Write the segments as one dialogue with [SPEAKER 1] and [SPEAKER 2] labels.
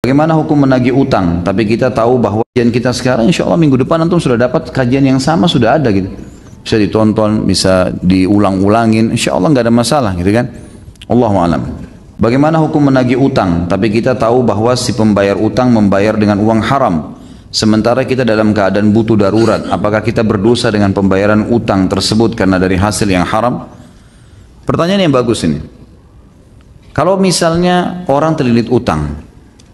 [SPEAKER 1] Bagaimana hukum menagih utang? Tapi kita tahu bahwa kajian kita sekarang, insya Allah minggu depan antum sudah dapat kajian yang sama, sudah ada gitu. Bisa ditonton, bisa diulang-ulangin, insya Allah nggak ada masalah gitu kan. Allahu a'lam. Bagaimana hukum menagih utang? Tapi kita tahu bahwa si pembayar utang membayar dengan uang haram. Sementara kita dalam keadaan butuh darurat. Apakah kita berdosa dengan pembayaran utang tersebut karena dari hasil yang haram? Pertanyaan yang bagus ini. Kalau misalnya orang terlilit utang,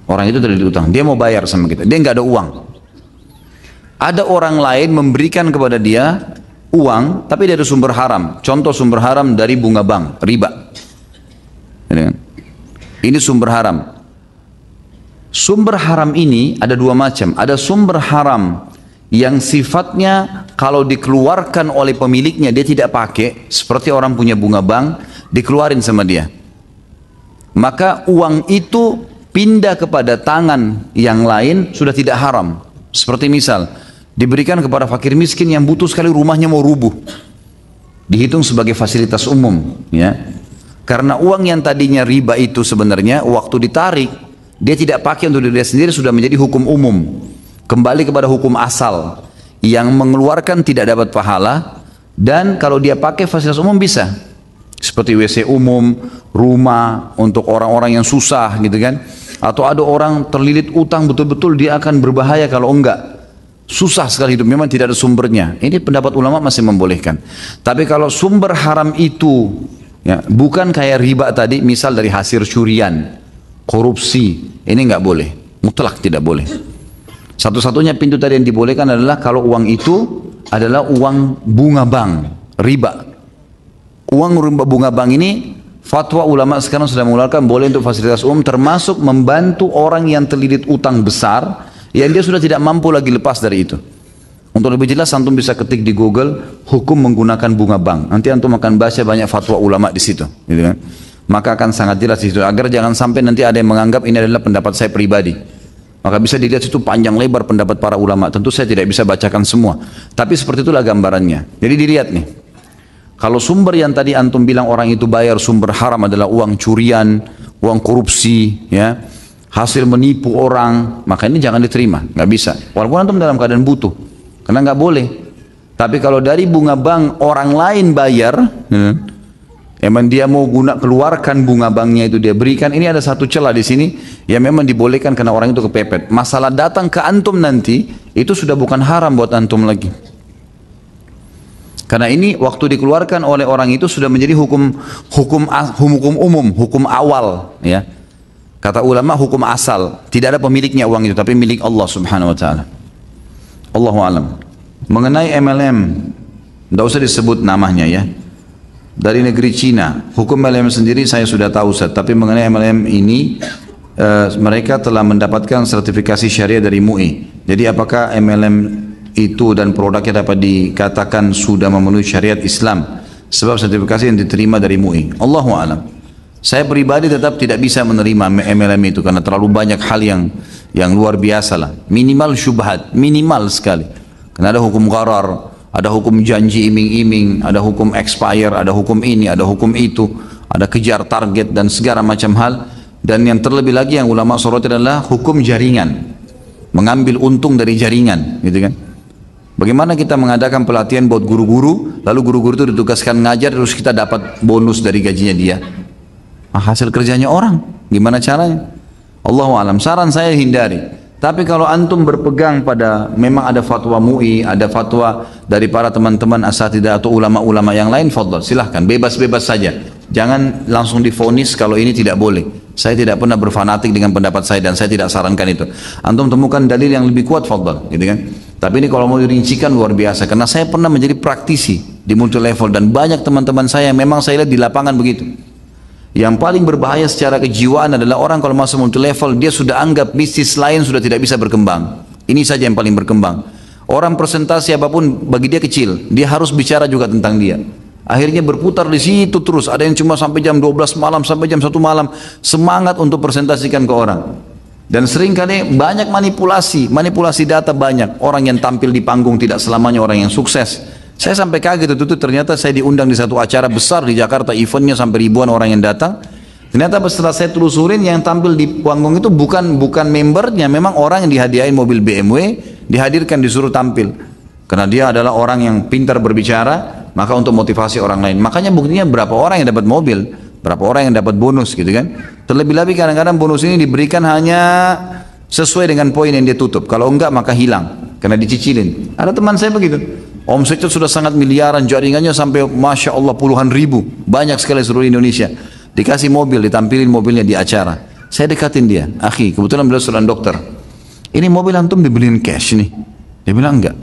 [SPEAKER 1] orang itu terlilit utang, dia mau bayar sama kita, dia nggak ada uang. Ada orang lain memberikan kepada dia uang, tapi dari sumber haram. Contoh sumber haram dari bunga bank, riba. Ini sumber haram. Sumber haram ini ada dua macam. Ada sumber haram yang sifatnya kalau dikeluarkan oleh pemiliknya dia tidak pakai, seperti orang punya bunga bank, dikeluarin sama dia. Maka uang itu pindah kepada tangan yang lain sudah tidak haram. Seperti misal, diberikan kepada fakir miskin yang butuh sekali, rumahnya mau rubuh. Dihitung sebagai fasilitas umum. Ya. Karena uang yang tadinya riba itu sebenarnya, waktu ditarik, dia tidak pakai untuk diri sendiri, sudah menjadi hukum umum. Kembali kepada hukum asal. Yang mengeluarkan tidak dapat pahala, dan kalau dia pakai fasilitas umum bisa. Seperti WC umum, rumah untuk orang-orang yang susah gitu kan. Atau ada orang terlilit utang betul-betul dia akan berbahaya kalau enggak. Susah sekali hidup, memang tidak ada sumbernya. Ini pendapat ulama masih membolehkan. Tapi kalau sumber haram itu ya, bukan kayak riba tadi, misal dari hasil curian, korupsi, ini enggak boleh. Mutlak tidak boleh. Satu-satunya pintu tadi yang dibolehkan adalah kalau uang itu adalah uang bunga bank, riba. Uang bunga bank ini, fatwa ulama sekarang sudah mengeluarkan boleh untuk fasilitas umum, termasuk membantu orang yang terlilit utang besar yang dia sudah tidak mampu lagi lepas dari itu. Untuk lebih jelas antum bisa ketik di Google hukum menggunakan bunga bank. Nanti antum akan baca banyak fatwa ulama di situ, gitu kan. Maka akan sangat jelas di situ, agar jangan sampai nanti ada yang menganggap ini adalah pendapat saya pribadi. Maka bisa dilihat situ panjang lebar pendapat para ulama. Tentu saya tidak bisa bacakan semua, tapi seperti itulah gambarannya. Jadi dilihat nih. Kalau sumber yang tadi antum bilang orang itu bayar sumber haram adalah uang curian, uang korupsi, ya, hasil menipu orang, maka ini jangan diterima, nggak bisa. Walaupun antum dalam keadaan butuh, karena nggak boleh. Tapi kalau dari bunga bank orang lain bayar, emang dia mau keluarkan bunga banknya itu dia berikan, ini ada satu celah di sini yang memang dibolehkan karena orang itu kepepet. Masalah datang ke antum nanti itu sudah bukan haram buat antum lagi. Karena ini waktu dikeluarkan oleh orang itu sudah menjadi hukum umum, hukum awal, ya. Kata ulama hukum asal, tidak ada pemiliknya uang itu, tapi milik Allah Subhanahu wa taala. Allahu a'lam. Mengenai MLM, tidak usah disebut namanya ya. Dari negeri Cina, hukum MLM sendiri saya sudah tahu Ustaz, tapi mengenai MLM ini mereka telah mendapatkan sertifikasi syariah dari MUI. Jadi apakah MLM itu dan produknya dapat dikatakan sudah memenuhi syariat Islam sebab sertifikasi yang diterima dari MUI? Allahu a'lam. Saya pribadi tetap tidak bisa menerima MLM itu karena terlalu banyak hal yang luar biasa lah. Minimal syubhat, minimal sekali. Karena ada hukum gharar, ada hukum janji iming-iming, ada hukum expire, ada hukum ini, ada hukum itu, ada kejar target dan segala macam hal. Dan yang terlebih lagi yang ulama soroti adalah hukum jaringan, mengambil untung dari jaringan, gitu kan? Bagaimana kita mengadakan pelatihan buat guru-guru, lalu guru-guru itu ditugaskan ngajar, terus kita dapat bonus dari gajinya dia? Hasil kerjanya orang, gimana caranya? Allahu a'lam. Saran saya hindari. Tapi kalau antum berpegang pada memang ada fatwa MUI, ada fatwa dari para teman-teman asatidzah atau ulama-ulama yang lain, fadhal, silahkan, bebas-bebas saja. Jangan langsung divonis kalau ini tidak boleh. Saya tidak pernah berfanatik dengan pendapat saya dan saya tidak sarankan itu. Antum temukan dalil yang lebih kuat, fadhal, gitu kan? Tapi ini kalau mau dirincikan luar biasa, karena saya pernah menjadi praktisi di multi level dan banyak teman-teman saya yang memang saya lihat di lapangan begitu. Yang paling berbahaya secara kejiwaan adalah orang kalau masuk multi level, dia sudah anggap bisnis lain sudah tidak bisa berkembang. Ini saja yang paling berkembang. Orang presentasi apapun bagi dia kecil, dia harus bicara juga tentang dia. Akhirnya berputar di situ terus, ada yang cuma sampai jam 12 malam, sampai jam 1 malam, semangat untuk presentasikan ke orang. Dan seringkali banyak manipulasi data banyak. Orang yang tampil di panggung tidak selamanya orang yang sukses. Saya sampai kaget itu ternyata saya diundang di satu acara besar di Jakarta, eventnya sampai ribuan orang yang datang. Ternyata setelah saya telusurin yang tampil di panggung itu bukan membernya, memang orang yang dihadiahin mobil BMW, dihadirkan disuruh tampil. Karena dia adalah orang yang pintar berbicara, maka untuk motivasi orang lain. Makanya buktinya berapa orang yang dapat mobil, berapa orang yang dapat bonus gitu kan. Terlebih-lebih kadang-kadang bonus ini diberikan hanya sesuai dengan poin yang dia tutup. Kalau enggak maka hilang, karena dicicilin. Ada teman saya begitu. Omsetnya sudah sangat miliaran, jaringannya sampai Masya Allah puluhan ribu. Banyak sekali seluruh Indonesia. Dikasih mobil, ditampilin mobilnya di acara. Saya dekatin dia, akhi, kebetulan beliau seorang dokter. Ini mobil antum dibeliin cash nih. Dia bilang enggak.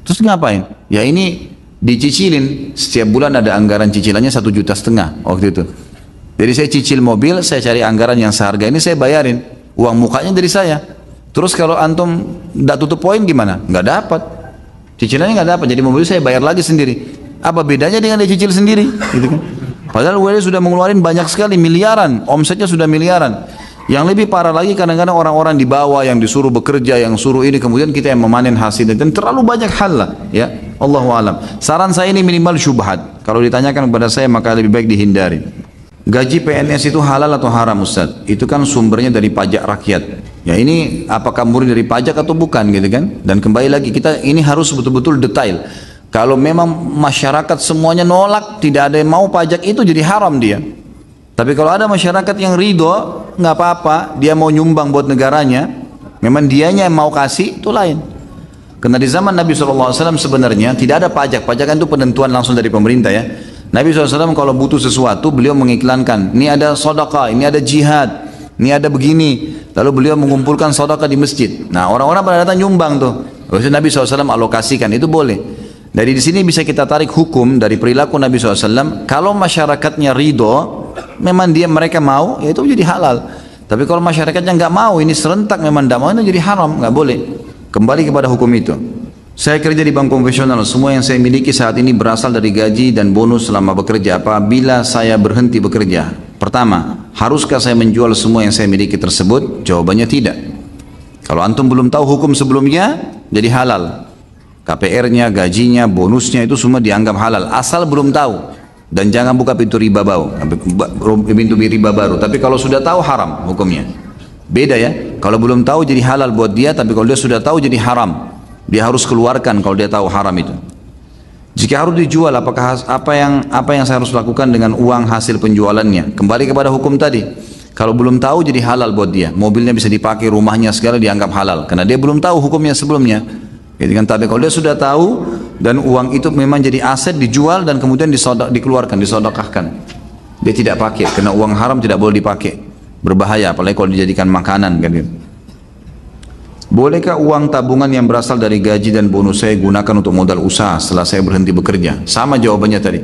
[SPEAKER 1] Terus ngapain? Ya ini dicicilin. Setiap bulan ada anggaran cicilannya 1,5 juta waktu itu. Jadi saya cicil mobil, saya cari anggaran yang seharga ini, saya bayarin. Uang mukanya dari saya. Terus kalau antum enggak tutup poin gimana? Enggak dapat. Cicilannya enggak dapat. Jadi mobil saya bayar lagi sendiri. Apa bedanya dengan dia cicil sendiri? Gitu kan? Padahal WD sudah mengeluarkan banyak sekali, miliaran, omsetnya sudah miliaran. Yang lebih parah lagi kadang-kadang orang-orang di bawah yang disuruh bekerja, yang suruh ini, kemudian kita yang memanen hasilnya. Dan terlalu banyak hal lah, ya. Allahu alam. Saran saya ini minimal syubhat. Kalau ditanyakan kepada saya maka lebih baik dihindari. Gaji PNS itu halal atau haram, Ustaz? Itu kan sumbernya dari pajak rakyat. Ya ini apakah murni dari pajak atau bukan gitu kan? Dan kembali lagi kita ini harus betul-betul detail. Kalau memang masyarakat semuanya nolak, tidak ada yang mau pajak itu, jadi haram dia. Tapi kalau ada masyarakat yang ridho, nggak apa-apa, dia mau nyumbang buat negaranya, memang dianya yang mau kasih, itu lain. Karena di zaman Nabi SAW sebenarnya tidak ada pajak. Pajak kan itu penentuan langsung dari pemerintah ya. Nabi SAW kalau butuh sesuatu, beliau mengiklankan, ini ada sedekah, ini ada jihad, ini ada begini. Lalu beliau mengumpulkan sedekah di masjid. Nah orang-orang pada datang nyumbang tuh. Lalu Nabi SAW alokasikan, itu boleh. Dari di sini bisa kita tarik hukum dari perilaku Nabi SAW. Kalau masyarakatnya ridho, memang mereka mau, ya itu jadi halal. Tapi kalau masyarakatnya nggak mau, ini serentak memang tidak mau, itu jadi haram, nggak boleh. Kembali kepada hukum itu. Saya kerja di bank konvensional. Semua yang saya miliki saat ini berasal dari gaji dan bonus selama bekerja. Apabila saya berhenti bekerja, pertama, haruskah saya menjual semua yang saya miliki tersebut? Jawabannya tidak. Kalau antum belum tahu hukum sebelumnya, jadi halal. KPR-nya, gajinya, bonusnya itu semua dianggap halal. Asal belum tahu. Dan jangan buka pintu riba baru. Pintu riba baru. Tapi kalau sudah tahu haram hukumnya. Beda ya. Kalau belum tahu jadi halal buat dia. Tapi kalau dia sudah tahu jadi haram. Dia harus keluarkan kalau dia tahu haram itu. Jika harus dijual, apakah apa yang saya harus lakukan dengan uang hasil penjualannya? Kembali kepada hukum tadi. Kalau belum tahu jadi halal buat dia. Mobilnya bisa dipakai, rumahnya segala dianggap halal. Karena dia belum tahu hukumnya sebelumnya. Gitu kan? Tapi kalau dia sudah tahu dan uang itu memang jadi aset, dijual dan kemudian dikeluarkan, disodokahkan, dia tidak pakai, karena uang haram tidak boleh dipakai, berbahaya apalagi kalau dijadikan makanan kan gitu. Bolehkah uang tabungan yang berasal dari gaji dan bonus saya gunakan untuk modal usaha setelah saya berhenti bekerja? Sama jawabannya tadi.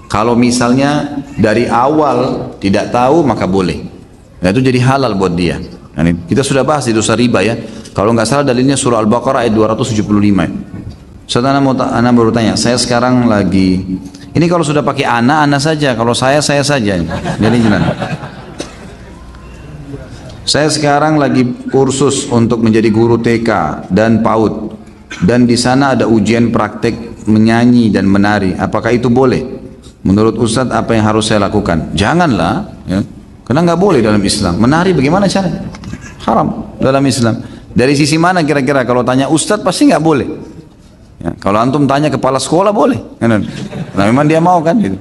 [SPEAKER 1] Kalau misalnya dari awal tidak tahu maka boleh, nah itu jadi halal buat dia. Nah, kita sudah bahas di dosa riba ya. Kalau nggak salah dalilnya surah Al-Baqarah ayat 275. Saya baru tanya, saya sekarang lagi, ini kalau sudah pakai anak saja, kalau saya saja. Jadi gimana? Saya sekarang lagi kursus untuk menjadi guru TK dan PAUD. Dan di sana ada ujian praktek menyanyi dan menari. Apakah itu boleh? Menurut Ustadz apa yang harus saya lakukan? Janganlah, ya. Karena nggak boleh dalam Islam. Menari bagaimana caranya? Haram dalam Islam. Dari sisi mana kira-kira? Kalau tanya Ustadz pasti nggak boleh. Ya, kalau antum tanya kepala sekolah boleh. Nah memang dia mau kan gitu.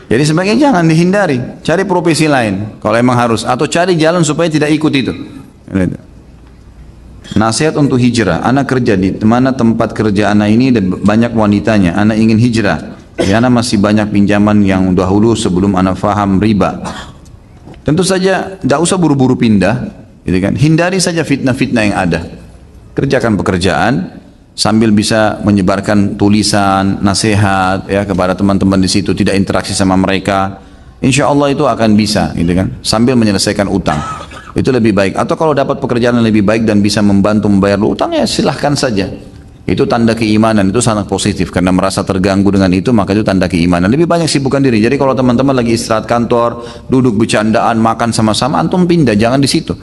[SPEAKER 1] Jadi sebaiknya jangan dihindari. Cari profesi lain kalau emang harus. Atau cari jalan supaya tidak ikut itu. Nasihat untuk hijrah. Anak kerja di mana tempat kerja anak ini dan banyak wanitanya. Anak ingin hijrah. Jadi anak masih banyak pinjaman yang dahulu sebelum anak faham riba. Tentu saja tidak usah buru-buru pindah. Gitu kan? Hindari saja fitnah-fitnah yang ada. Kerjakan pekerjaan sambil bisa menyebarkan tulisan, nasihat ya kepada teman-teman di situ, tidak interaksi sama mereka. Insya Allah itu akan bisa, gitu kan? Sambil menyelesaikan utang. Itu lebih baik. Atau kalau dapat pekerjaan yang lebih baik dan bisa membantu membayar utang, ya silahkan saja. Itu tanda keimanan, itu sangat positif. Karena merasa terganggu dengan itu, maka itu tanda keimanan. Lebih banyak sibukkan diri. Jadi kalau teman-teman lagi istirahat kantor, duduk bercandaan, makan sama-sama, antum pindah, jangan di situ.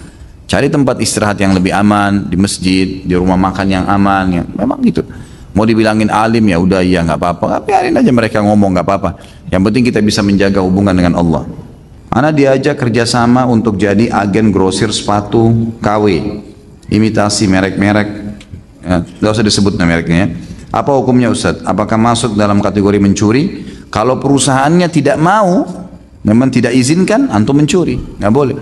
[SPEAKER 1] Cari tempat istirahat yang lebih aman, di masjid, di rumah makan yang aman, ya. Memang gitu. Mau dibilangin alim ya udah iya nggak apa-apa, biarin aja mereka ngomong nggak apa-apa. Yang penting kita bisa menjaga hubungan dengan Allah. Ana diajak kerjasama untuk jadi agen grosir sepatu KW, imitasi merek-merek, ya, tidak usah disebut mereknya ya. Apa hukumnya Ustaz? Apakah masuk dalam kategori mencuri? Kalau perusahaannya tidak mau, memang tidak izinkan, antum mencuri, nggak boleh.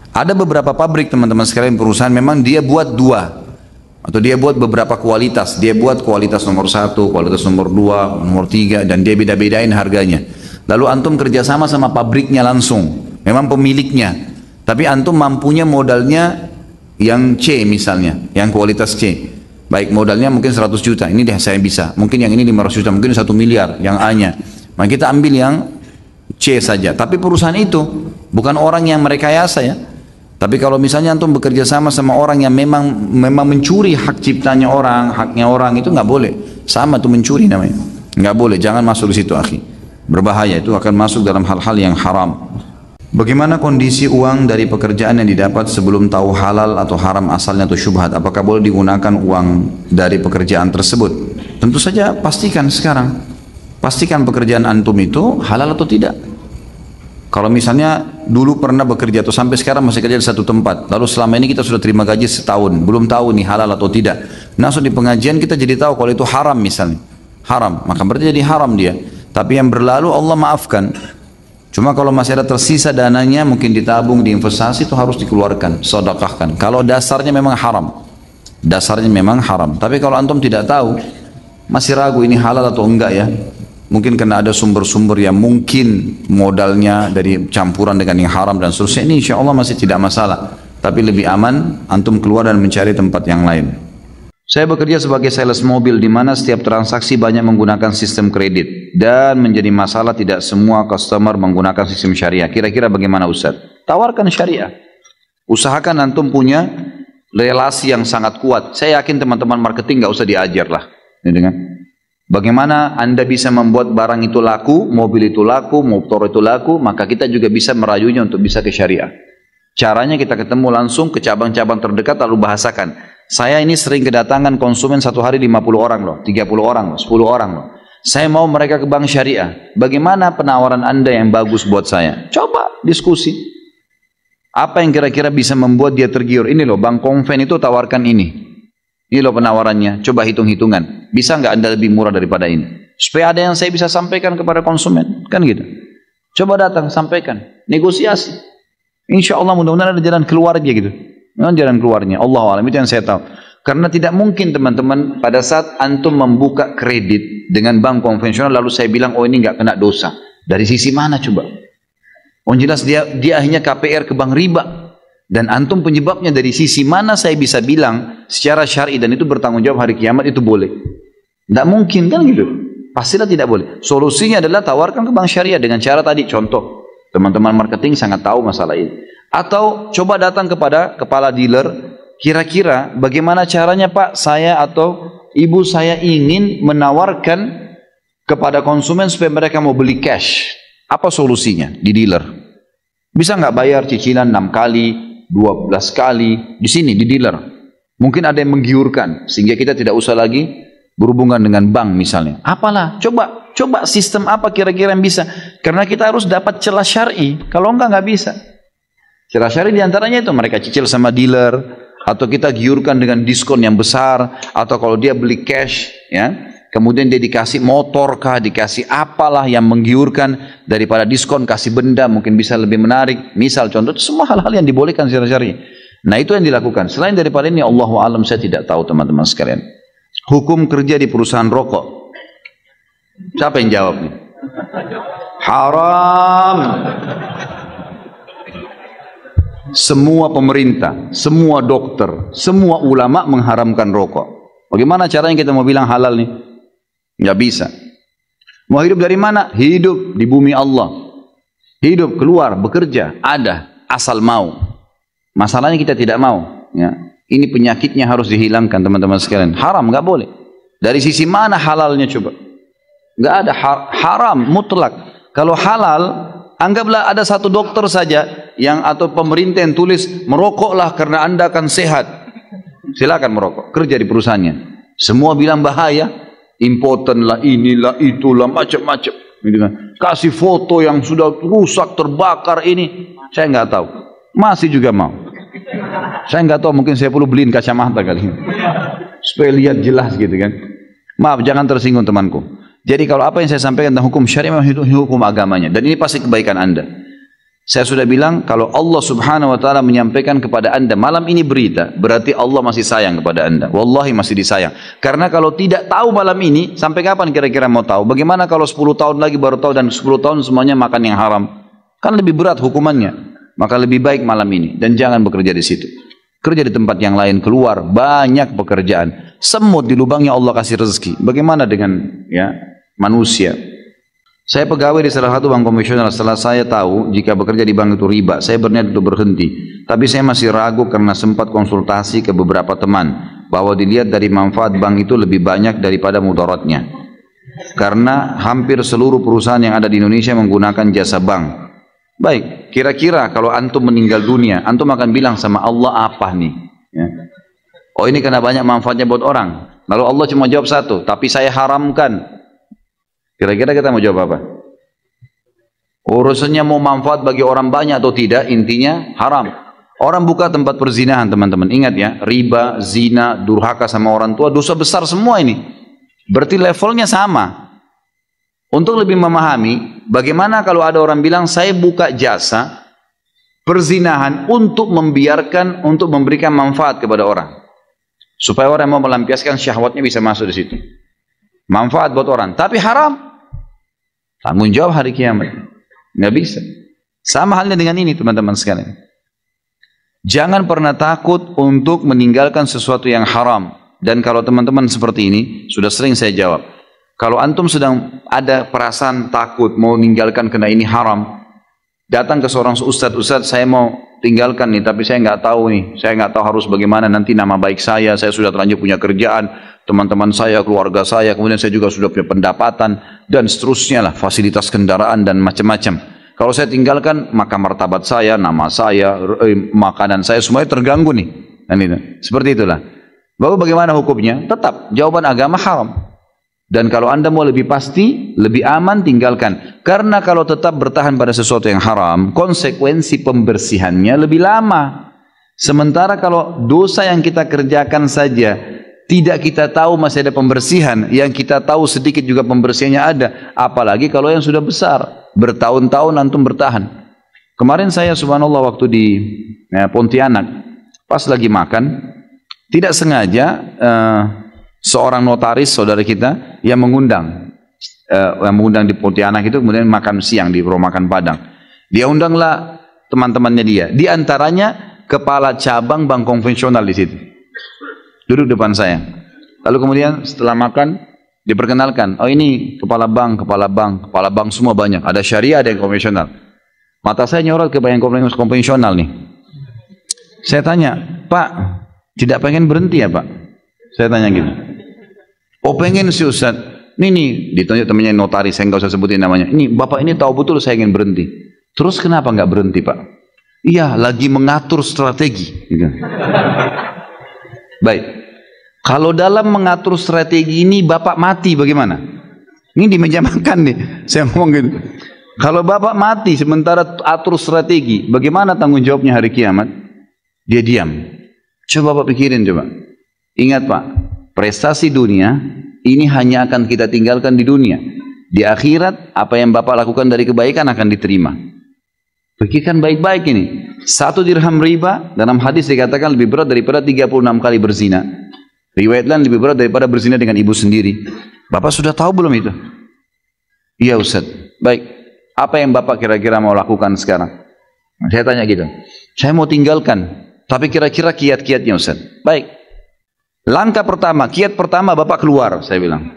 [SPEAKER 1] Ada beberapa pabrik teman-teman sekalian, perusahaan memang dia buat dua, atau dia buat beberapa kualitas. Dia buat kualitas nomor 1, kualitas nomor 2, nomor 3, dan dia beda-bedain harganya. Lalu antum kerjasama sama pabriknya langsung, memang pemiliknya, tapi antum mampunya modalnya yang C misalnya, yang kualitas C. Baik, modalnya mungkin 100 juta, ini deh saya bisa. Mungkin yang ini 500 juta, mungkin 1 miliar yang A-nya. Maka kita ambil yang C saja. Tapi perusahaan itu bukan orang yang merekayasa ya. Tapi kalau misalnya antum bekerja sama orang yang memang mencuri hak ciptanya orang, haknya orang, itu nggak boleh. Sama tuh mencuri namanya. Nggak boleh, jangan masuk di situ akhi. Berbahaya, itu akan masuk dalam hal-hal yang haram. Bagaimana kondisi uang dari pekerjaan yang didapat sebelum tahu halal atau haram asalnya atau syubhat? Apakah boleh digunakan uang dari pekerjaan tersebut? Tentu saja pastikan sekarang. Pastikan pekerjaan antum itu halal atau tidak. Kalau misalnya dulu pernah bekerja atau sampai sekarang masih kerja di satu tempat, lalu selama ini kita sudah terima gaji setahun, belum tahu nih halal atau tidak. Langsung di pengajian kita jadi tahu kalau itu haram misalnya. Haram, maka berarti jadi haram dia. Tapi yang berlalu Allah maafkan. Cuma kalau masih ada tersisa dananya mungkin ditabung, diinvestasi, itu harus dikeluarkan, sedekahkan. Kalau dasarnya memang haram. Dasarnya memang haram. Tapi kalau antum tidak tahu, masih ragu ini halal atau enggak ya. Mungkin karena ada sumber-sumber yang mungkin modalnya dari campuran dengan yang haram dan seterusnya, ini insya Allah masih tidak masalah. Tapi lebih aman antum keluar dan mencari tempat yang lain. Saya bekerja sebagai sales mobil di mana setiap transaksi banyak menggunakan sistem kredit dan menjadi masalah tidak semua customer menggunakan sistem syariah. Kira-kira bagaimana Ustaz? Tawarkan syariah. Usahakan antum punya relasi yang sangat kuat. Saya yakin teman-teman marketing nggak usah diajar lah. Bagaimana Anda bisa membuat barang itu laku, mobil itu laku, motor itu laku, maka kita juga bisa merayunya untuk bisa ke syariah. Caranya kita ketemu langsung ke cabang-cabang terdekat lalu bahasakan. Saya ini sering kedatangan konsumen satu hari 50 orang loh, 30 orang loh, 10 orang loh. Saya mau mereka ke bank syariah. Bagaimana penawaran Anda yang bagus buat saya? Coba diskusi. Apa yang kira-kira bisa membuat dia tergiur? Ini loh, bank konven itu tawarkan ini. Ini loh penawarannya. Coba hitung-hitungan. Bisa nggak Anda lebih murah daripada ini? Supaya ada yang saya bisa sampaikan kepada konsumen. Kan gitu. Coba datang, sampaikan. Negosiasi. Insya Allah mudah-mudahan ada jalan keluarnya gitu. Jalan keluarnya, Allah alam, itu yang saya tahu. Karena tidak mungkin teman-teman pada saat antum membuka kredit dengan bank konvensional lalu saya bilang oh ini nggak kena dosa. Dari sisi mana coba? Oh jelas dia akhirnya KPR ke bank riba. Dan antum penyebabnya dari sisi mana saya bisa bilang secara syar'i dan itu bertanggung jawab hari kiamat itu boleh? Tidak mungkin kan gitu. Pastilah tidak boleh. Solusinya adalah tawarkan ke bank syariah dengan cara tadi contoh. Teman-teman marketing sangat tahu masalah ini. Atau coba datang kepada kepala dealer, kira-kira bagaimana caranya Pak, saya atau ibu saya ingin menawarkan kepada konsumen supaya mereka mau beli cash. Apa solusinya di dealer? Bisa nggak bayar cicilan 6 kali, 12 kali, di sini di dealer. Mungkin ada yang menggiurkan, sehingga kita tidak usah lagi berhubungan dengan bank misalnya. Apalah, coba sistem apa kira-kira yang bisa. Karena kita harus dapat celah syar'i, kalau nggak bisa. Celah syar'i diantaranya itu mereka cicil sama dealer, atau kita giurkan dengan diskon yang besar, atau kalau dia beli cash, ya, kemudian dia dikasih motor kah, dikasih apalah yang menggiurkan daripada diskon, kasih benda mungkin bisa lebih menarik. Misal contoh, semua hal-hal yang dibolehkan secara syar'i. Nah itu yang dilakukan. Selain daripada ini, Allahu a'lam, saya tidak tahu teman-teman sekalian. Hukum kerja di perusahaan rokok. Siapa yang jawab nih? Haram. Semua pemerintah, semua dokter, semua ulama mengharamkan rokok. Bagaimana caranya kita mau bilang halal nih? Nggak bisa. Mau hidup dari mana? Hidup di bumi Allah. Hidup, keluar, bekerja, ada, asal mau. Masalahnya kita tidak mau. Ya. Ini penyakitnya harus dihilangkan teman-teman sekalian. Haram, nggak boleh. Dari sisi mana halalnya coba? Nggak ada, haram, mutlak. Kalau halal, anggaplah ada satu dokter saja yang atau pemerintah yang tulis merokoklah karena Anda akan sehat. Silakan merokok, kerja di perusahaannya. Semua bilang bahaya, impoten lah, inilah, itulah, macam-macam. Gitu kan. Kasih foto yang sudah rusak, terbakar ini. Saya nggak tahu. Masih juga mau. Saya nggak tahu, mungkin saya perlu beliin kacamata kali ini. Supaya lihat jelas gitu kan. Maaf, jangan tersinggung temanku. Jadi kalau apa yang saya sampaikan tentang hukum syariah memang hukum agamanya. Dan ini pasti kebaikan Anda. Saya sudah bilang kalau Allah subhanahu wa ta'ala menyampaikan kepada Anda malam ini berita, berarti Allah masih sayang kepada Anda. Wallahi masih disayang. Karena kalau tidak tahu malam ini, sampai kapan kira-kira mau tahu? Bagaimana kalau 10 tahun lagi baru tahu dan 10 tahun semuanya makan yang haram? Kan lebih berat hukumannya. Maka lebih baik malam ini. Dan jangan bekerja di situ. Kerja di tempat yang lain, keluar. Banyak pekerjaan. Semut di lubangnya Allah kasih rezeki. Bagaimana dengan ya manusia? Saya pegawai di salah satu bank konvensional. Setelah saya tahu jika bekerja di bank itu riba, saya berniat untuk berhenti. Tapi saya masih ragu karena sempat konsultasi ke beberapa teman bahwa dilihat dari manfaat bank itu lebih banyak daripada mudaratnya. Karena hampir seluruh perusahaan yang ada di Indonesia menggunakan jasa bank. Baik, kira-kira kalau antum meninggal dunia, antum akan bilang sama Allah apa nih? Ya. Oh ini karena banyak manfaatnya buat orang. Lalu Allah cuma jawab satu, tapi saya haramkan. Kira-kira kita mau jawab apa? Urusannya mau manfaat bagi orang banyak atau tidak, intinya haram. Orang buka tempat perzinahan teman-teman, ingat ya, riba, zina, durhaka sama orang tua, dosa besar semua ini. Berarti levelnya sama. Untuk lebih memahami, bagaimana kalau ada orang bilang, saya buka jasa perzinahan untuk membiarkan, untuk memberikan manfaat kepada orang. Supaya orang yang mau melampiaskan syahwatnya bisa masuk di situ. Manfaat buat orang, tapi haram. Tanggung jawab hari kiamat. Nggak bisa. Sama halnya dengan ini teman-teman sekalian. Jangan pernah takut untuk meninggalkan sesuatu yang haram. Dan kalau teman-teman seperti ini, sudah sering saya jawab. Kalau antum sedang ada perasaan takut mau meninggalkan karena ini haram, datang ke seorang ustadz, saya mau tinggalkan nih, tapi saya nggak tahu nih, saya nggak tahu harus bagaimana nanti nama baik saya sudah terlanjur punya kerjaan, teman-teman saya, keluarga saya, kemudian saya juga sudah punya pendapatan, dan seterusnya lah, fasilitas kendaraan dan macam-macam. Kalau saya tinggalkan, maka martabat saya, nama saya, makanan saya, semuanya terganggu nih. Dan itu. Seperti itulah. Lalu bagaimana hukumnya? Tetap, jawaban agama haram. Dan kalau anda mau lebih pasti, lebih aman, tinggalkan. Karena kalau tetap bertahan pada sesuatu yang haram, konsekuensi pembersihannya lebih lama. Sementara kalau dosa yang kita kerjakan saja, tidak kita tahu masih ada pembersihan, yang kita tahu sedikit juga pembersihannya ada. Apalagi kalau yang sudah besar, bertahun-tahun antum bertahan. Kemarin saya subhanallah waktu di Pontianak, pas lagi makan, tidak sengaja seorang notaris saudara kita yang mengundang di Pontianak itu, kemudian makan siang di rumah makan Padang. Dia undanglah teman-temannya dia. Di antaranya kepala cabang bank konvensional di situ. Duduk depan saya. Lalu kemudian setelah makan diperkenalkan, oh ini kepala bank semua banyak. Ada syariah, ada yang konvensional. Mata saya nyorot ke yang konvensional nih. Saya tanya, Pak, tidak pengen berhenti ya Pak? Saya tanya gitu. Oh pengen sih Ustaz. Ini ditunjuk temannya notaris, saya nggak usah sebutin namanya. Ini Bapak ini tahu betul saya ingin berhenti. Terus kenapa nggak berhenti Pak? Iya, lagi mengatur strategi. Gitu. Baik. Kalau dalam mengatur strategi ini Bapak mati bagaimana? Ini di meja makan nih. Saya ngomong gitu. Kalau Bapak mati sementara atur strategi, bagaimana tanggung jawabnya hari kiamat? Dia diam. Coba Bapak pikirin coba. Ingat Pak, prestasi dunia ini hanya akan kita tinggalkan di dunia. Di akhirat, apa yang Bapak lakukan dari kebaikan akan diterima. Pikirkan baik-baik ini. 1 dirham riba, dalam hadis dikatakan lebih berat daripada 36 kali berzina. Riwayat lain lebih berat daripada berzina dengan ibu sendiri. Bapak sudah tahu belum itu? Iya Ustaz. Baik. Apa yang Bapak kira-kira mau lakukan sekarang? Saya tanya gitu. Saya mau tinggalkan. Tapi kira-kira kiat-kiatnya Ustaz. Baik. Langkah pertama, kiat pertama Bapak keluar, saya bilang.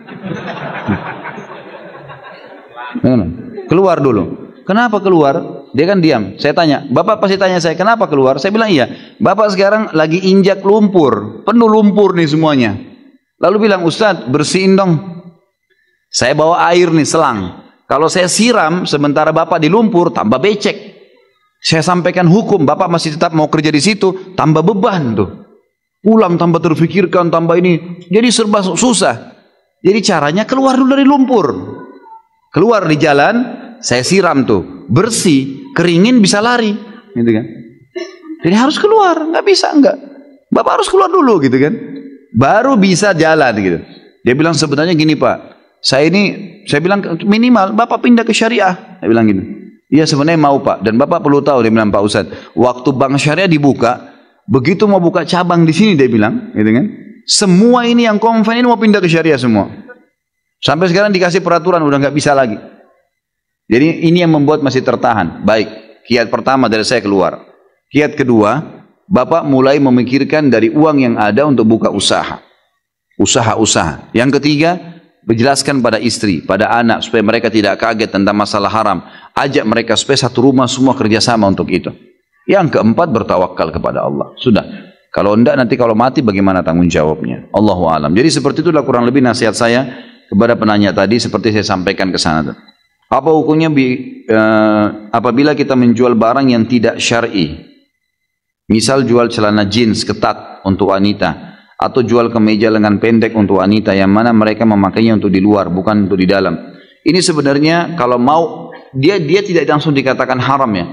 [SPEAKER 1] Keluar dulu. Kenapa keluar? Dia kan diam. Saya tanya, Bapak pasti tanya saya, kenapa keluar? Saya bilang iya. Bapak sekarang lagi injak lumpur, penuh lumpur nih semuanya. Lalu bilang, Ustaz bersihin dong. Saya bawa air nih, selang. Kalau saya siram, sementara Bapak di lumpur, tambah becek. Saya sampaikan hukum, Bapak masih tetap mau kerja di situ, tambah beban tuh. Pulang tambah terfikirkan, tambah ini. Jadi serba susah. Jadi caranya keluar dulu dari lumpur. Keluar di jalan, saya siram tuh, bersih, keringin bisa lari, gitu kan. Jadi harus keluar, nggak bisa enggak. Bapak harus keluar dulu gitu kan. Baru bisa jalan gitu. Dia bilang sebenarnya gini Pak, saya bilang minimal Bapak pindah ke syariah. Dia bilang gini. Iya sebenarnya mau Pak, dan Bapak perlu tahu, dia bilang Pak Ustadz, waktu bank syariah dibuka, begitu mau buka cabang di sini dia bilang, gitu kan. Semua ini yang konven ini mau pindah ke syariah semua. Sampai sekarang dikasih peraturan udah nggak bisa lagi. Jadi ini yang membuat masih tertahan. Baik, kiat pertama dari saya keluar. Kiat kedua, Bapak mulai memikirkan dari uang yang ada untuk buka usaha. Usaha-usaha. Yang ketiga, menjelaskan pada istri, pada anak, supaya mereka tidak kaget tentang masalah haram. Ajak mereka supaya satu rumah semua kerjasama untuk itu. Yang keempat, bertawakal kepada Allah. Sudah. Kalau enggak, nanti kalau mati bagaimana tanggung jawabnya? Allahu a'lam. Jadi seperti itulah kurang lebih nasihat saya kepada penanya tadi, seperti saya sampaikan ke sana. Apa hukumnya apabila kita menjual barang yang tidak syar'i? Misal jual celana jeans ketat untuk wanita, atau jual kemeja lengan pendek untuk wanita, yang mana mereka memakainya untuk di luar, bukan untuk di dalam. Ini sebenarnya kalau mau, dia tidak langsung dikatakan haram ya.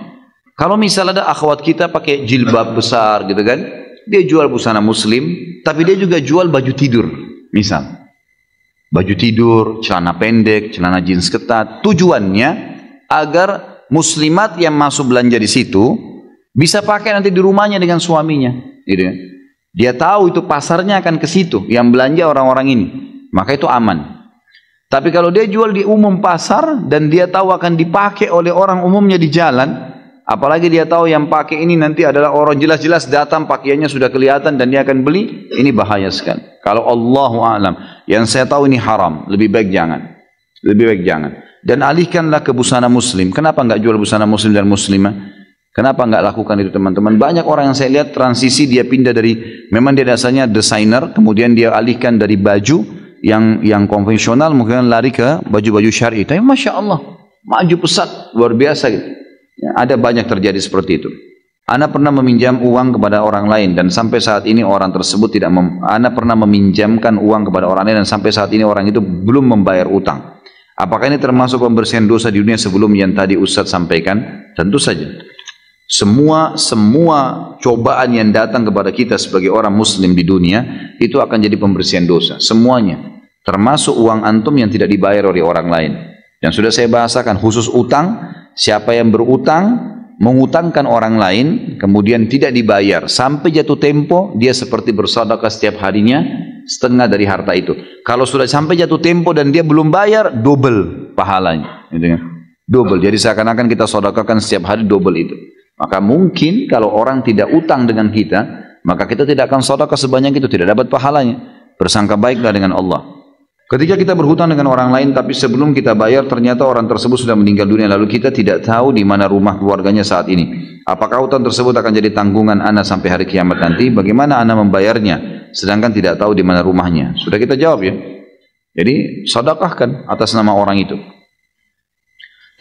[SPEAKER 1] Kalau misal ada akhwat kita pakai jilbab besar gitu kan, dia jual busana muslim, tapi dia juga jual baju tidur, misal. Baju tidur, celana pendek, celana jeans ketat. Tujuannya agar muslimat yang masuk belanja di situ bisa pakai nanti di rumahnya dengan suaminya. Gitu kan? Dia tahu itu pasarnya akan ke situ, yang belanja orang-orang ini. Maka itu aman. Tapi kalau dia jual di umum pasar dan dia tahu akan dipakai oleh orang umumnya di jalan, apalagi dia tahu yang pakai ini nanti adalah orang jelas-jelas datang pakaiannya sudah kelihatan dan dia akan beli, ini bahaya sekali. Kalau Allahu a'lam, yang saya tahu ini haram, lebih baik jangan. Lebih baik jangan. Dan alihkanlah ke busana muslim. Kenapa enggak jual busana muslim dan muslimah? Kenapa enggak lakukan itu teman-teman? Banyak orang yang saya lihat transisi dia pindah dari, memang dia dasarnya desainer, kemudian dia alihkan dari baju yang konvensional, mungkin lari ke baju-baju syar'i. Tapi Masya Allah, maju pesat, luar biasa gitu. Ya, ada banyak terjadi seperti itu. Ana pernah meminjam uang kepada orang lain dan sampai saat ini orang tersebut tidak Ana pernah meminjamkan uang kepada orang lain dan sampai saat ini orang itu belum membayar utang. Apakah ini termasuk pembersihan dosa di dunia sebelum yang tadi Ustaz sampaikan? Tentu saja. Semua cobaan yang datang kepada kita sebagai orang muslim di dunia itu akan jadi pembersihan dosa. Semuanya. Termasuk uang antum yang tidak dibayar oleh orang lain. Yang sudah saya bahasakan khusus utang. Siapa yang berutang, mengutangkan orang lain, kemudian tidak dibayar. Sampai jatuh tempo, dia seperti bersedekah setiap harinya, setengah dari harta itu. Kalau sudah sampai jatuh tempo dan dia belum bayar, double pahalanya. Double. Jadi seakan-akan kita sedekahkan setiap hari double itu. Maka mungkin kalau orang tidak utang dengan kita, maka kita tidak akan sedekah sebanyak itu, tidak dapat pahalanya. Bersangka baiklah dengan Allah. Ketika kita berhutang dengan orang lain, tapi sebelum kita bayar, ternyata orang tersebut sudah meninggal dunia, lalu kita tidak tahu di mana rumah keluarganya saat ini. Apakah hutang tersebut akan jadi tanggungan ana sampai hari kiamat nanti? Bagaimana ana membayarnya, sedangkan tidak tahu di mana rumahnya? Sudah kita jawab ya. Jadi, sedekahkan atas nama orang itu.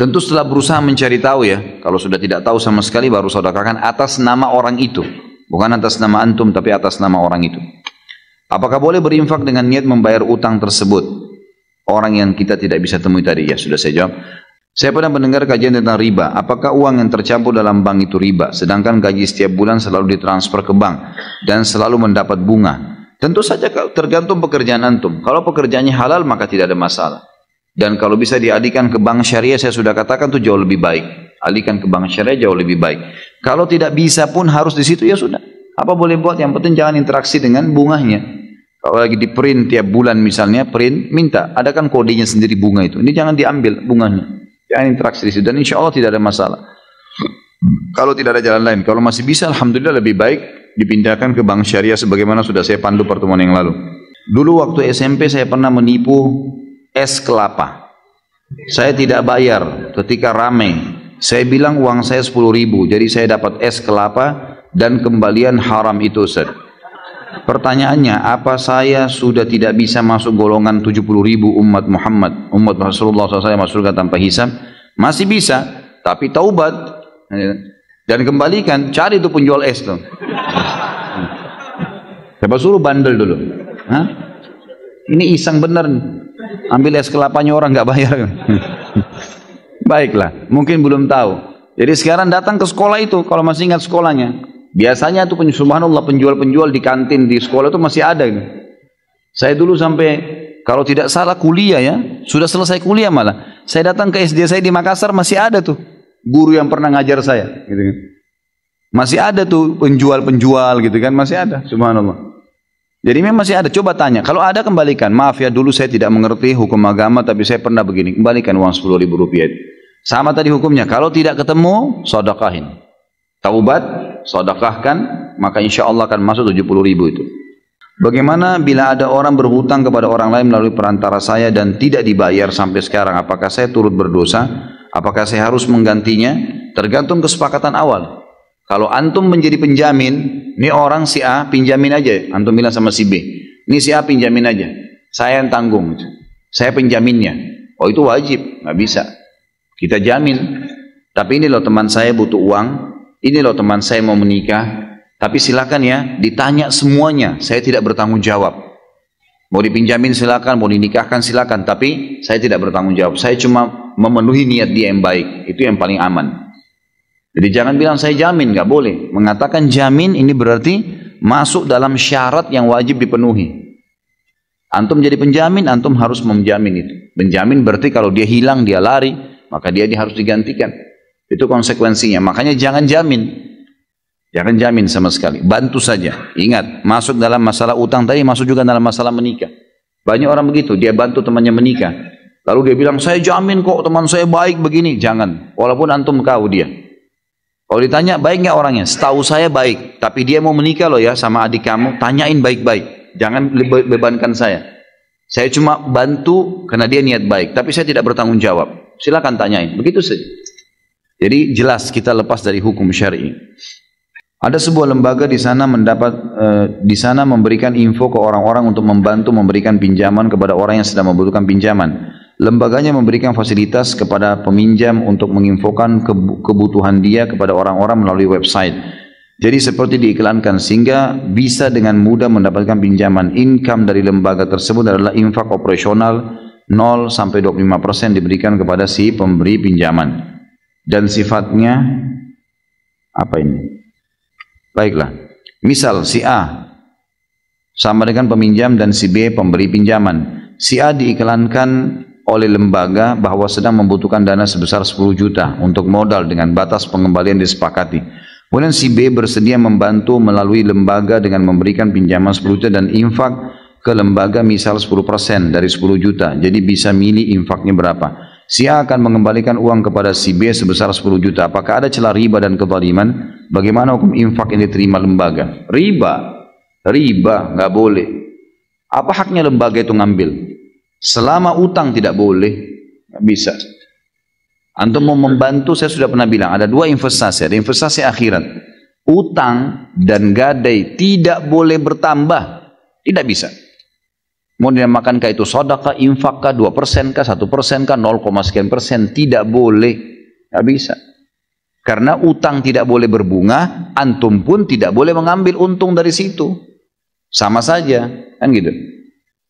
[SPEAKER 1] Tentu setelah berusaha mencari tahu ya, kalau sudah tidak tahu sama sekali baru sedekahkan atas nama orang itu. Bukan atas nama antum, tapi atas nama orang itu. Apakah boleh berinfak dengan niat membayar utang tersebut? Orang yang kita tidak bisa temui tadi. Ya, sudah saya jawab. Saya pernah mendengar kajian tentang riba. Apakah uang yang tercampur dalam bank itu riba? Sedangkan gaji setiap bulan selalu ditransfer ke bank dan selalu mendapat bunga. Tentu saja tergantung pekerjaan antum. Kalau pekerjaannya halal maka tidak ada masalah. Dan kalau bisa dialihkan ke bank syariah, saya sudah katakan itu jauh lebih baik. Alihkan ke bank syariah jauh lebih baik. Kalau tidak bisa pun harus di situ, ya sudah. Apa boleh buat? Yang penting jangan interaksi dengan bunganya. Kalau lagi di print tiap bulan misalnya, print, minta, ada kan kodenya sendiri bunga itu. Ini jangan diambil bunganya. Jangan interaksi di situ. Dan insya Allah tidak ada masalah. Kalau tidak ada jalan lain. Kalau masih bisa, alhamdulillah lebih baik dipindahkan ke bank syariah sebagaimana sudah saya pandu pertemuan yang lalu. Dulu waktu SMP saya pernah menipu es kelapa. Saya tidak bayar ketika ramai. Saya bilang uang saya 10.000. Jadi saya dapat es kelapa dan kembalian haram itu, Ustaz. Pertanyaannya, apa saya sudah tidak bisa masuk golongan 70.000 umat Muhammad, umat Rasulullah SAW masuk surga tanpa hisab? Masih bisa, tapi taubat dan kembalikan, cari itu penjual es tuh. Coba suruh bandel dulu. Hah? Ini iseng bener, ambil es kelapanya orang nggak bayar. Baiklah, mungkin belum tahu. Jadi sekarang datang ke sekolah itu, kalau masih ingat sekolahnya. Biasanya tuh subhanallah penjual-penjual di kantin di sekolah itu masih ada. Saya dulu sampai, kalau tidak salah kuliah ya, sudah selesai kuliah malah. Saya datang ke SD saya di Makassar, masih ada tuh guru yang pernah ngajar saya. Gitu kan. Masih ada tuh penjual-penjual gitu kan, masih ada, subhanallah. Jadi memang masih ada, coba tanya. Kalau ada kembalikan, maaf ya dulu saya tidak mengerti hukum agama, tapi saya pernah begini, kembalikan uang 10.000 rupiah. Sama tadi hukumnya, kalau tidak ketemu, sedekahin. Taubat, sedekahkan, maka insya Allah akan masuk 70.000 itu. Bagaimana bila ada orang berhutang kepada orang lain melalui perantara saya dan tidak dibayar sampai sekarang, apakah saya turut berdosa? Apakah saya harus menggantinya? Tergantung kesepakatan awal. Kalau antum menjadi penjamin, ini orang si A pinjamin aja, antum bilang sama si B, ini si A pinjamin aja, saya yang tanggung, saya penjaminnya. Oh itu wajib, nggak bisa. Kita jamin. Tapi ini loh teman saya butuh uang, ini loh teman saya mau menikah, tapi silakan ya ditanya semuanya, saya tidak bertanggung jawab. Mau dipinjamin silakan, mau dinikahkan silakan, tapi saya tidak bertanggung jawab. Saya cuma memenuhi niat dia yang baik, itu yang paling aman. Jadi jangan bilang saya jamin, nggak boleh. Mengatakan jamin ini berarti masuk dalam syarat yang wajib dipenuhi. Antum jadi penjamin, antum harus menjamin itu. Menjamin berarti kalau dia hilang, dia lari, maka dia harus digantikan. Itu konsekuensinya. Makanya jangan jamin. Jangan jamin sama sekali. Bantu saja. Ingat, masuk dalam masalah utang tadi, masuk juga dalam masalah menikah. Banyak orang begitu, dia bantu temannya menikah. Lalu dia bilang, saya jamin kok teman saya baik begini. Jangan. Walaupun antum kau dia. Kalau ditanya baik nggak orangnya, setahu saya baik, tapi dia mau menikah loh ya sama adik kamu, tanyain baik-baik, jangan bebankan saya. Saya cuma bantu karena dia niat baik, tapi saya tidak bertanggung jawab. Silakan tanyain, begitu saja. Jadi jelas kita lepas dari hukum syar'i. Ada sebuah lembaga di sana memberikan info ke orang-orang untuk membantu memberikan pinjaman kepada orang yang sedang membutuhkan pinjaman. Lembaganya memberikan fasilitas kepada peminjam untuk menginfokan kebutuhan dia kepada orang-orang melalui website. Jadi seperti diiklankan sehingga bisa dengan mudah mendapatkan pinjaman. Income dari lembaga tersebut adalah infak operasional 0 sampai 25% diberikan kepada si pemberi pinjaman. Dan sifatnya apa ini? Baiklah. Misal si A sama dengan peminjam dan si B pemberi pinjaman. Si A diiklankan oleh lembaga bahwa sedang membutuhkan dana sebesar 10 juta untuk modal dengan batas pengembalian disepakati. Kemudian si B bersedia membantu melalui lembaga dengan memberikan pinjaman 10 juta dan infak ke lembaga misal 10% dari 10 juta. Jadi bisa milih infaknya berapa. Si A akan mengembalikan uang kepada si B sebesar 10 juta. Apakah ada celah riba dan kezaliman? Bagaimana hukum infak yang diterima lembaga? Riba, nggak boleh. Apa haknya lembaga itu ngambil? Selama utang tidak boleh, nggak bisa. Antum mau membantu, saya sudah pernah bilang, ada dua investasi, ada investasi akhirat. Utang dan gadai tidak boleh bertambah, tidak bisa. Mau dinamakan itu sedekah, infak kah, 2% kah, 1% kah, 0, sekian persen, tidak boleh, nggak bisa. Karena utang tidak boleh berbunga, antum pun tidak boleh mengambil untung dari situ. Sama saja, kan gitu.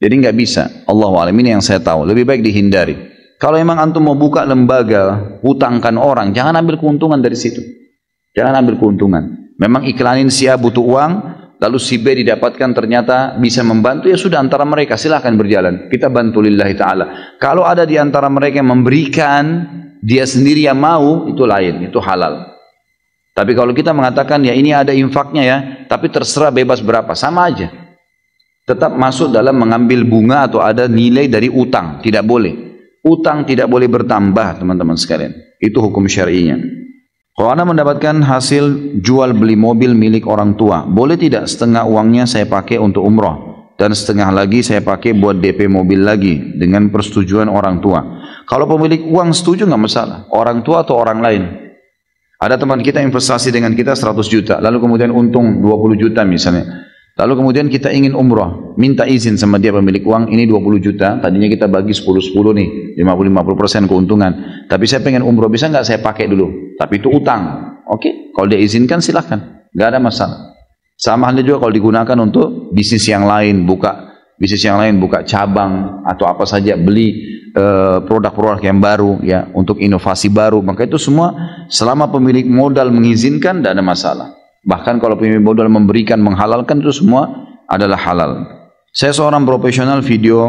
[SPEAKER 1] Jadi nggak bisa. Allahu a'lam, ini yang saya tahu. Lebih baik dihindari. Kalau memang antum mau buka lembaga, hutangkan orang, jangan ambil keuntungan dari situ. Jangan ambil keuntungan. Memang iklanin si A butuh uang, lalu si B didapatkan ternyata bisa membantu, ya sudah antara mereka silahkan berjalan. Kita bantu lillahi ta'ala. Kalau ada di antara mereka yang memberikan, dia sendiri yang mau, itu lain, itu halal. Tapi kalau kita mengatakan ya ini ada infaknya ya, tapi terserah bebas berapa, sama aja. Tetap masuk dalam mengambil bunga atau ada nilai dari utang, tidak boleh. Utang tidak boleh bertambah, teman-teman sekalian. Itu hukum syar'inya. Kalau Anda mendapatkan hasil jual beli mobil milik orang tua, boleh tidak setengah uangnya saya pakai untuk umroh dan setengah lagi saya pakai buat DP mobil lagi dengan persetujuan orang tua? Kalau pemilik uang setuju nggak masalah, orang tua atau orang lain. Ada teman kita investasi dengan kita 100 juta, lalu kemudian untung 20 juta misalnya. Lalu kemudian kita ingin umroh, minta izin sama dia pemilik uang, ini 20 juta, tadinya kita bagi 10-10 nih, 50-50% keuntungan. Tapi saya pengen umroh, bisa nggak saya pakai dulu? Tapi itu utang. Oke, kalau dia izinkan silahkan, nggak ada masalah. Sama halnya juga kalau digunakan untuk bisnis yang lain, buka bisnis yang lain buka cabang atau apa saja, beli produk-produk yang baru ya untuk inovasi baru, maka itu semua selama pemilik modal mengizinkan tidak ada masalah. Bahkan kalau pemilik modal memberikan, menghalalkan, itu semua adalah halal. Saya seorang profesional video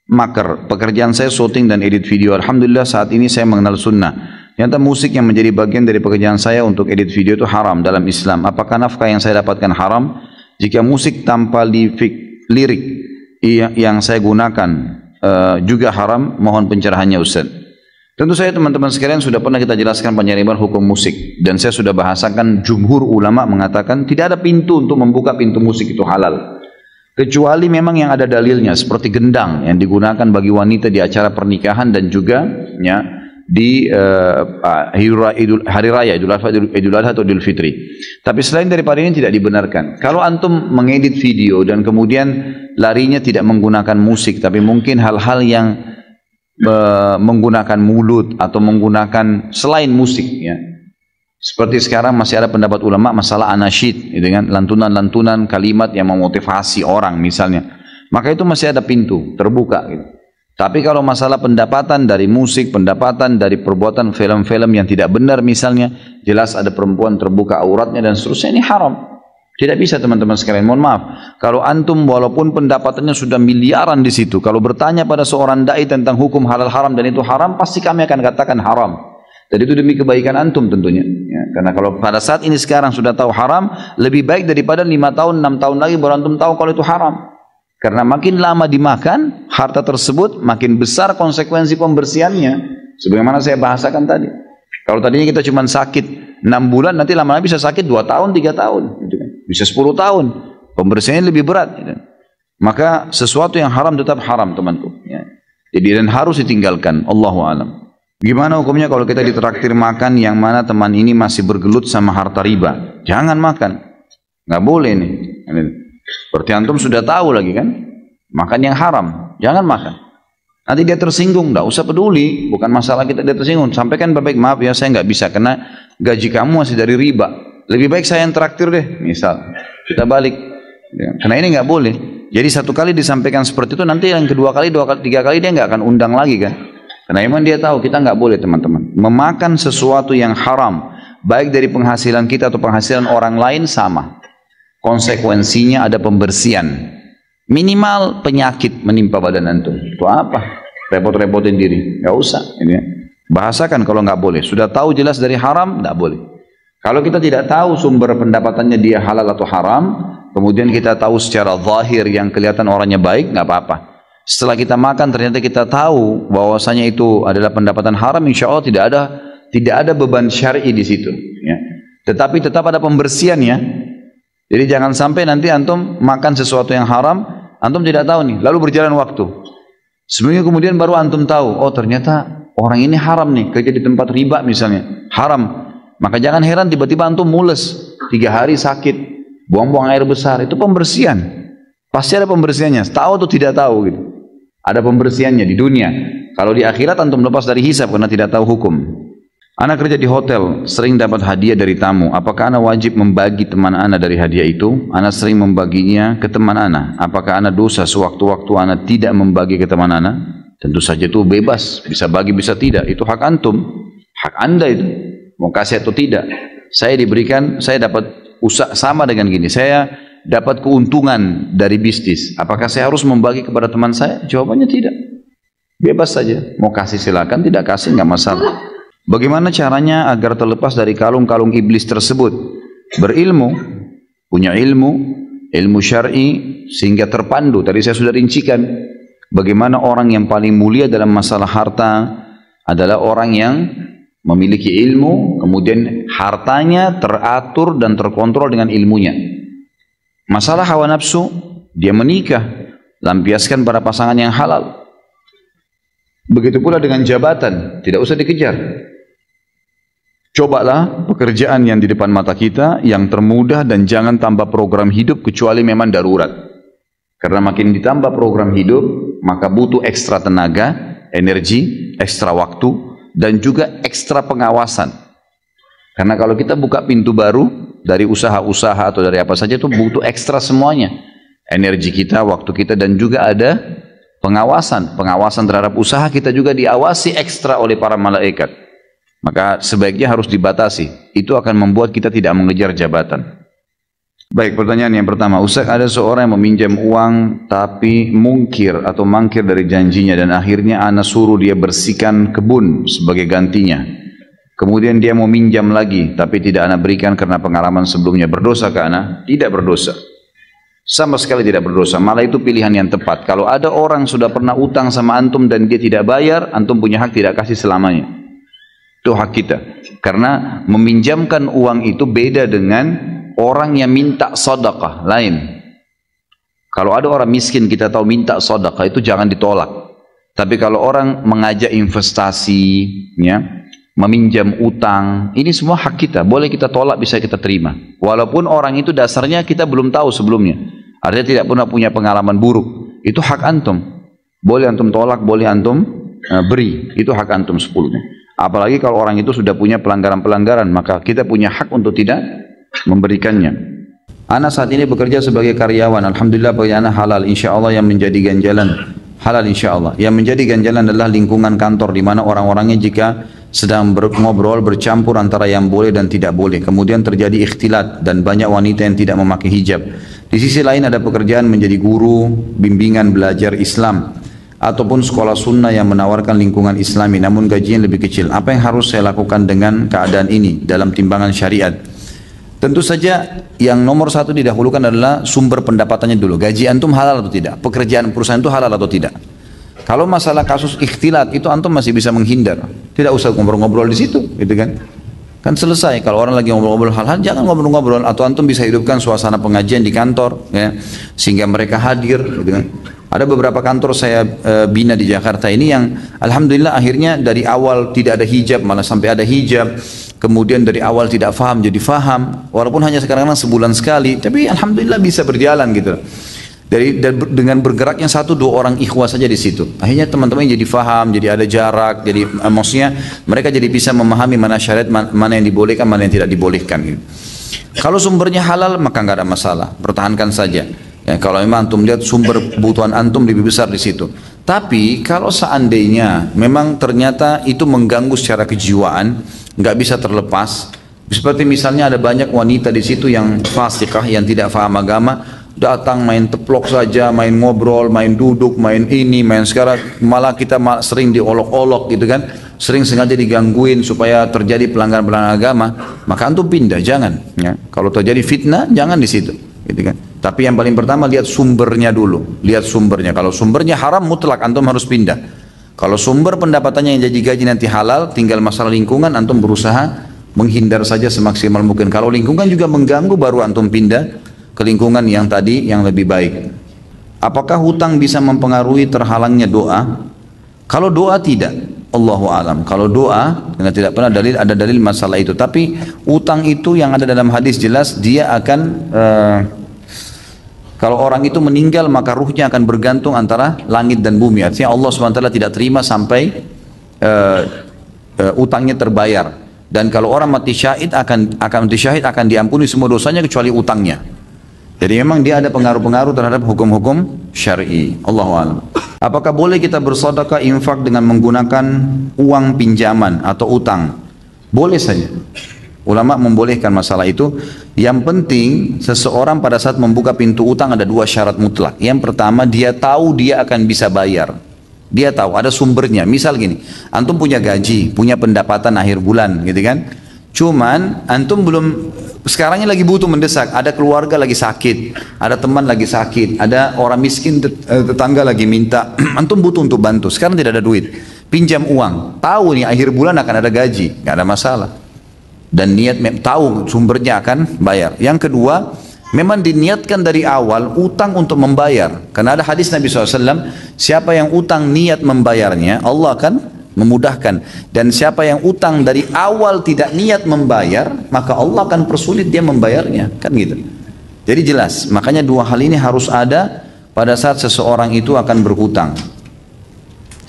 [SPEAKER 1] maker, pekerjaan saya syuting dan edit video. Alhamdulillah saat ini saya mengenal sunnah. Ternyata musik yang menjadi bagian dari pekerjaan saya untuk edit video itu haram dalam Islam. Apakah nafkah yang saya dapatkan haram? Jika musik tanpa lirik yang saya gunakan juga haram, mohon pencerahannya Ustaz. Tentu saya teman-teman sekalian sudah pernah kita jelaskan panjang lebar hukum musik, dan saya sudah bahasakan jumhur ulama mengatakan tidak ada pintu untuk membuka pintu musik itu halal, kecuali memang yang ada dalilnya, seperti gendang yang digunakan bagi wanita di acara pernikahan dan juga ya di hari raya Idul Adha atau Idul Fitri. Tapi selain daripada ini tidak dibenarkan. Kalau antum mengedit video dan kemudian larinya tidak menggunakan musik, tapi mungkin hal-hal yang menggunakan mulut atau menggunakan selain musik ya. Seperti sekarang masih ada pendapat ulama masalah anasyid, dengan lantunan-lantunan kalimat yang memotivasi orang misalnya. Maka itu masih ada pintu terbuka gitu. Tapi kalau masalah pendapatan dari musik, pendapatan dari perbuatan film-film yang tidak benar misalnya, jelas ada perempuan terbuka auratnya dan seterusnya, ini haram. Tidak bisa teman-teman sekalian, mohon maaf. Kalau antum walaupun pendapatannya sudah miliaran di situ, kalau bertanya pada seorang dai tentang hukum halal haram dan itu haram, pasti kami akan katakan haram. Dan itu demi kebaikan antum tentunya. Ya, karena kalau pada saat ini sekarang sudah tahu haram, lebih baik daripada 5 tahun, 6 tahun lagi baru antum tahu kalau itu haram. Karena makin lama dimakan, harta tersebut makin besar konsekuensi pembersihannya. Sebagaimana saya bahasakan tadi. Kalau tadinya kita cuma sakit 6 bulan, nanti lama-lama bisa sakit 2 tahun, 3 tahun. Gitu kan. Bisa 10 tahun. Pembersihannya lebih berat. Gitu. Maka sesuatu yang haram tetap haram temanku. Ya. Jadi dan harus ditinggalkan. Allahu a'lam. Gimana hukumnya kalau kita ditraktir makan yang mana teman ini masih bergelut sama harta riba? Jangan makan. Nggak boleh nih. Berarti antum sudah tahu lagi kan? Makan yang haram. Jangan makan. Nanti dia tersinggung. Nggak usah peduli. Bukan masalah kita dia tersinggung. Sampaikan baik-baik, maaf ya saya nggak bisa karena gaji kamu masih dari riba. Lebih baik saya yang traktir deh, misal. Kita balik. Ya, karena ini nggak boleh. Jadi satu kali disampaikan seperti itu, nanti yang kedua kali, 2 kali, 3 kali dia nggak akan undang lagi kan. Karena memang dia tahu kita nggak boleh teman-teman. Memakan sesuatu yang haram, baik dari penghasilan kita atau penghasilan orang lain sama. Konsekuensinya ada pembersihan. Minimal penyakit menimpa badan antum. Itu apa? Repot-repotin diri. Nggak usah. Ini ya. Bahasakan kalau nggak boleh. Sudah tahu jelas dari haram, nggak boleh. Kalau kita tidak tahu sumber pendapatannya dia halal atau haram, kemudian kita tahu secara zahir yang kelihatan orangnya baik, nggak apa-apa. Setelah kita makan ternyata kita tahu bahwasanya itu adalah pendapatan haram, insya Allah tidak ada beban syar'i di situ. Ya. Tetapi tetap ada pembersihannya. Jadi jangan sampai nanti antum makan sesuatu yang haram, antum tidak tahu nih, lalu berjalan waktu. Seminggu kemudian baru antum tahu, oh ternyata orang ini haram nih, kerja di tempat riba misalnya, haram. Maka jangan heran tiba-tiba antum mules, 3 hari sakit, buang-buang air besar, itu pembersihan. Pasti ada pembersihannya, tahu atau tidak tahu gitu. Ada pembersihannya di dunia. Kalau di akhirat antum lepas dari hisab karena tidak tahu hukum. Anak kerja di hotel, sering dapat hadiah dari tamu. Apakah anak wajib membagi teman anak dari hadiah itu? Anak sering membaginya ke teman anak. Apakah anak dosa sewaktu-waktu anak tidak membagi ke teman anak? Tentu saja itu bebas, bisa bagi bisa tidak. Itu hak antum, hak anda itu. Mau kasih atau tidak. Saya diberikan, saya dapat usaha sama dengan gini. Saya dapat keuntungan dari bisnis. Apakah saya harus membagi kepada teman saya? Jawabannya tidak. Bebas saja. Mau kasih silakan, tidak kasih nggak masalah. Bagaimana caranya agar terlepas dari kalung-kalung iblis tersebut? Berilmu, punya ilmu syar'i sehingga terpandu. Tadi saya sudah rincikan bagaimana orang yang paling mulia dalam masalah harta adalah orang yang memiliki ilmu, kemudian hartanya teratur dan terkontrol dengan ilmunya. Masalah hawa nafsu, dia menikah, lampiaskan pada pasangan yang halal. Begitu pula dengan jabatan, tidak usah dikejar. Cobalah pekerjaan yang di depan mata kita, yang termudah, dan jangan tambah program hidup kecuali memang darurat. Karena makin ditambah program hidup, maka butuh ekstra tenaga, energi, ekstra waktu, dan juga ekstra pengawasan. Karena kalau kita buka pintu baru dari usaha-usaha atau dari apa saja itu butuh ekstra semuanya. energi kita, waktu kita, dan juga ada pengawasan terhadap usaha kita juga diawasi ekstra oleh para malaikat. Maka sebaiknya harus dibatasi. Itu akan membuat kita tidak mengejar jabatan. Baik, pertanyaan yang pertama, Ustaz, ada seorang yang meminjam uang tapi mungkir atau mangkir dari janjinya dan akhirnya ana suruh dia bersihkan kebun sebagai gantinya. Kemudian dia mau minjam lagi tapi tidak ana berikan karena pengalaman sebelumnya. Berdosa ke ana? Tidak berdosa. Sama sekali tidak berdosa. Malah itu pilihan yang tepat. Kalau ada orang sudah pernah utang sama antum dan dia tidak bayar, antum punya hak tidak kasih selamanya. Itu hak kita. Karena meminjamkan uang itu beda dengan orang yang minta sedekah, lain. Kalau ada orang miskin kita tahu minta sedekah, itu jangan ditolak. Tapi kalau orang mengajak investasi, ya, meminjam utang, ini semua hak kita. Boleh kita tolak, bisa kita terima. Walaupun orang itu dasarnya kita belum tahu sebelumnya. Artinya tidak pernah punya pengalaman buruk. Itu hak antum. Boleh antum tolak, boleh antum beri. Itu hak antum sepuluhnya. Apalagi kalau orang itu sudah punya pelanggaran-pelanggaran, maka kita punya hak untuk tidak memberikannya. Ana saat ini bekerja sebagai karyawan. Alhamdulillah pekerjaan halal. Insya Allah yang menjadi ganjalan halal insya Allah. Yang menjadi ganjalan adalah lingkungan kantor di mana orang-orangnya jika sedang ngobrol bercampur antara yang boleh dan tidak boleh. Kemudian terjadi ikhtilat dan banyak wanita yang tidak memakai hijab. Di sisi lain ada pekerjaan menjadi guru bimbingan belajar Islam ataupun sekolah sunnah yang menawarkan lingkungan Islami namun gajinya lebih kecil. Apa yang harus saya lakukan dengan keadaan ini dalam timbangan syariat? Tentu saja yang nomor satu didahulukan adalah sumber pendapatannya dulu. Gaji antum halal atau tidak? Pekerjaan perusahaan itu halal atau tidak? Kalau masalah kasus ikhtilat itu antum masih bisa menghindar. Tidak usah ngobrol-ngobrol di situ, gitu kan? Kan selesai. Kalau orang lagi ngobrol-ngobrol hal-hal, jangan ngobrol-ngobrol. Atau antum bisa hidupkan suasana pengajian di kantor, ya, sehingga mereka hadir, gitu kan? Ada beberapa kantor saya bina di Jakarta ini yang alhamdulillah akhirnya dari awal tidak ada hijab malah sampai ada hijab. Kemudian dari awal tidak faham jadi faham, walaupun hanya sekarang sebulan sekali, tapi alhamdulillah bisa berjalan gitu. Dengan bergeraknya satu dua orang ikhwah saja di situ, akhirnya teman-teman jadi faham, jadi ada jarak, jadi maksudnya mereka jadi bisa memahami mana syariat, mana yang dibolehkan, mana yang tidak dibolehkan. Gitu. Kalau sumbernya halal maka nggak ada masalah, pertahankan saja. Ya, kalau memang antum lihat sumber kebutuhan antum lebih besar di situ. Tapi kalau seandainya memang ternyata itu mengganggu secara kejiwaan, nggak bisa terlepas. Seperti misalnya ada banyak wanita di situ yang fasikah, yang tidak paham agama, datang main teplok saja, main ngobrol, main duduk, main ini, main sekarang. Malah kita sering diolok-olok gitu kan, sering sengaja digangguin supaya terjadi pelanggaran-pelanggaran agama. Maka antum pindah, jangan. Ya. Kalau terjadi fitnah, jangan di situ, gitu kan. Tapi yang paling pertama lihat sumbernya dulu, lihat sumbernya. Kalau sumbernya haram mutlak antum harus pindah. Kalau sumber pendapatannya yang jadi gaji nanti halal, tinggal masalah lingkungan, antum berusaha menghindar saja semaksimal mungkin. Kalau lingkungan juga mengganggu, baru antum pindah ke lingkungan yang tadi yang lebih baik. Apakah hutang bisa mempengaruhi terhalangnya doa? Kalau doa tidak, Allahu alam. Kalau doa, karena tidak pernah ada dalil masalah itu. Tapi hutang itu yang ada dalam hadis jelas, dia akan kalau orang itu meninggal maka ruhnya akan bergantung antara langit dan bumi. Artinya Allah SWT tidak terima sampai utangnya terbayar. Dan kalau orang mati syahid akan diampuni semua dosanya kecuali utangnya. Jadi memang dia ada pengaruh-pengaruh terhadap hukum-hukum syar'i. Allahu a'lam. Apakah boleh kita bersedekah infak dengan menggunakan uang pinjaman atau utang? Boleh saja. Ulama membolehkan masalah itu. Yang penting seseorang pada saat membuka pintu utang ada dua syarat mutlak. Yang pertama dia tahu dia akan bisa bayar. Dia tahu ada sumbernya. Misal gini, antum punya gaji, punya pendapatan akhir bulan, gitu kan? Cuman antum belum, sekarangnya lagi butuh mendesak. Ada keluarga lagi sakit, ada teman lagi sakit, ada orang miskin tetangga lagi minta. Antum butuh untuk bantu. Sekarang tidak ada duit, pinjam uang. Tahu nih akhir bulan akan ada gaji, nggak ada masalah. Dan niat tahu sumbernya akan bayar. Yang kedua, memang diniatkan dari awal utang untuk membayar. Karena ada hadis Nabi SAW, siapa yang utang niat membayarnya, Allah akan memudahkan. Dan siapa yang utang dari awal tidak niat membayar, maka Allah akan persulit dia membayarnya. Kan gitu. Jadi jelas, makanya dua hal ini harus ada pada saat seseorang itu akan berhutang.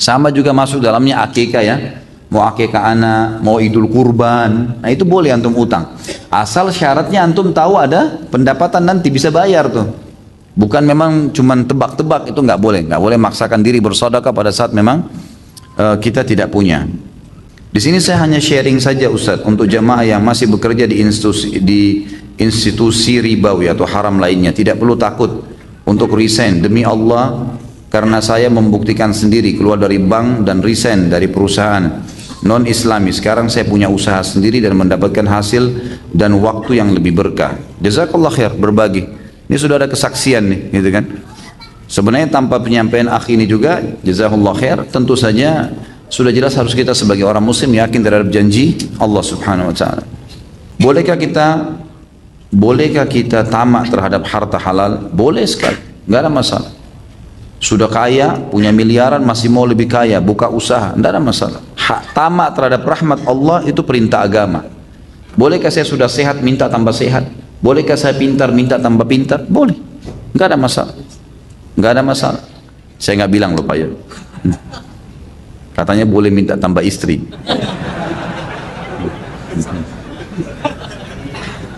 [SPEAKER 1] Sama juga masuk dalamnya akikah ya. Mau akikah anak, mau idul kurban, nah itu boleh antum utang. Asal syaratnya antum tahu ada pendapatan nanti bisa bayar tuh. Bukan memang cuman tebak-tebak, itu nggak boleh. Nggak boleh maksakan diri bersedekah pada saat memang kita tidak punya. Di sini saya hanya sharing saja Ustaz untuk jamaah yang masih bekerja di institusi ribawi atau haram lainnya. Tidak perlu takut untuk resign demi Allah, karena saya membuktikan sendiri keluar dari bank dan resign dari perusahaan non Islami. Sekarang saya punya usaha sendiri dan mendapatkan hasil dan waktu yang lebih berkah. Jazakallah khair, berbagi. Ini sudah ada kesaksian nih, gitu kan? Sebenarnya tanpa penyampaian akhi ini juga, jazakallah khair, tentu saja sudah jelas harus kita sebagai orang muslim yakin terhadap janji Allah Subhanahu wa taala. Bolehkah kita tamak terhadap harta halal? Boleh sekali, enggak ada masalah. Sudah kaya, punya miliaran, masih mau lebih kaya, buka usaha, enggak ada masalah. Tamak terhadap rahmat Allah itu perintah agama. Bolehkah saya sudah sehat minta tambah sehat? Bolehkah saya pintar minta tambah pintar? Boleh, enggak ada masalah. Enggak ada masalah. Saya nggak bilang loh Pak ya. Katanya boleh minta tambah istri.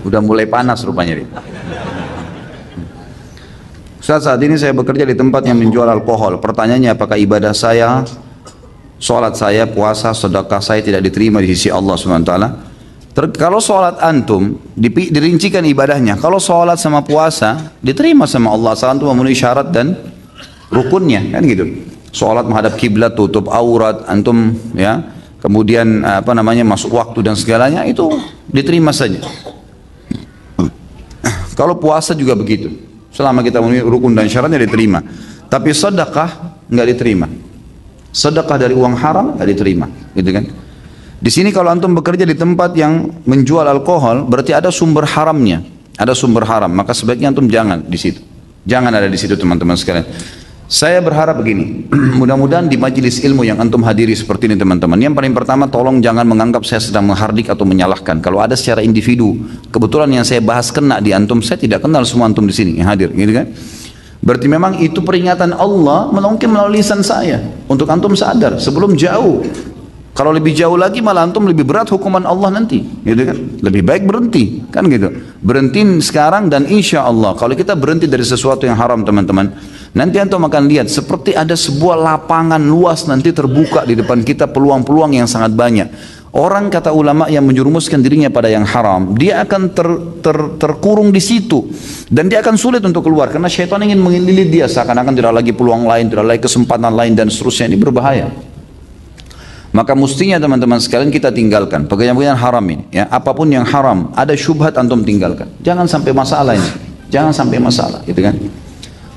[SPEAKER 1] Udah mulai panas rupanya. Ustaz, saat ini saya bekerja di tempat yang menjual alkohol. Pertanyaannya, apakah ibadah saya, sholat saya, puasa, sedekah saya tidak diterima di sisi Allah SWT? Kalau sholat antum, dirincikan ibadahnya. Kalau sholat sama puasa, diterima sama Allah. Asal antum memenuhi syarat dan rukunnya, kan gitu. Sholat menghadap kiblat, tutup aurat, antum ya, kemudian masuk waktu dan segalanya, itu diterima saja. Kalau puasa juga begitu, selama kita memenuhi rukun dan syaratnya diterima. Tapi sedekah nggak diterima. Sedekah dari uang haram nggak diterima, gitu kan? Di sini kalau antum bekerja di tempat yang menjual alkohol, berarti ada sumber haramnya, ada sumber haram. Maka sebaiknya antum jangan di situ, jangan ada di situ teman-teman sekalian. Saya berharap begini, mudah-mudahan di majelis ilmu yang antum hadiri seperti ini teman-teman, yang paling pertama tolong jangan menganggap saya sedang menghardik atau menyalahkan. Kalau ada secara individu, kebetulan yang saya bahas kena di antum, saya tidak kenal semua antum di sini yang hadir, gitu kan? Berarti memang itu peringatan Allah mungkin melalui lisan saya untuk antum sadar sebelum jauh. Kalau lebih jauh lagi malah antum lebih berat hukuman Allah nanti, gitu kan? Lebih baik berhenti, kan gitu. Berhenti sekarang dan insya Allah kalau kita berhenti dari sesuatu yang haram teman-teman, nanti antum akan lihat seperti ada sebuah lapangan luas nanti terbuka di depan kita, peluang-peluang yang sangat banyak. Orang kata ulama yang menjerumuskan dirinya pada yang haram, dia akan terkurung di situ dan dia akan sulit untuk keluar karena syaitan ingin mengelilit dia seakan-akan tidak lagi peluang lain, tidak lagi kesempatan lain dan seterusnya. Ini berbahaya. Maka mestinya teman-teman sekalian kita tinggalkan pekerjaan-pekerjaan haram ini, ya. Apapun yang haram, ada syubhat antum tinggalkan. Jangan sampai masalah ini. Jangan sampai masalah, gitu kan?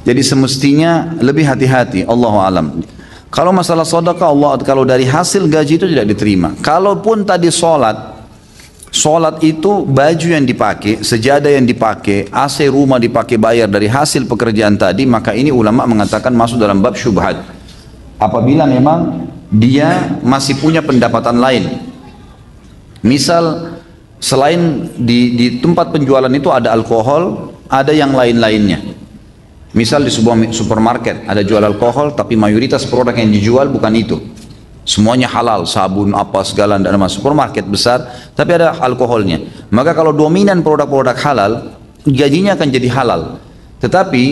[SPEAKER 1] Jadi semestinya lebih hati-hati, Allahu alam. Kalau masalah sedekah, kalau dari hasil gaji itu tidak diterima. Kalaupun tadi sholat itu baju yang dipakai, sejadah yang dipakai, AC rumah dipakai bayar dari hasil pekerjaan tadi, maka ini ulama mengatakan masuk dalam bab syubhat. Apabila memang dia masih punya pendapatan lain, misal selain di tempat penjualan itu ada alkohol, ada yang lain-lainnya. Misal di sebuah supermarket ada jual alkohol, tapi mayoritas produk yang dijual bukan itu, semuanya halal, sabun apa segala, dan ada supermarket besar tapi ada alkoholnya. Maka kalau dominan produk-produk halal, gajinya akan jadi halal. Tetapi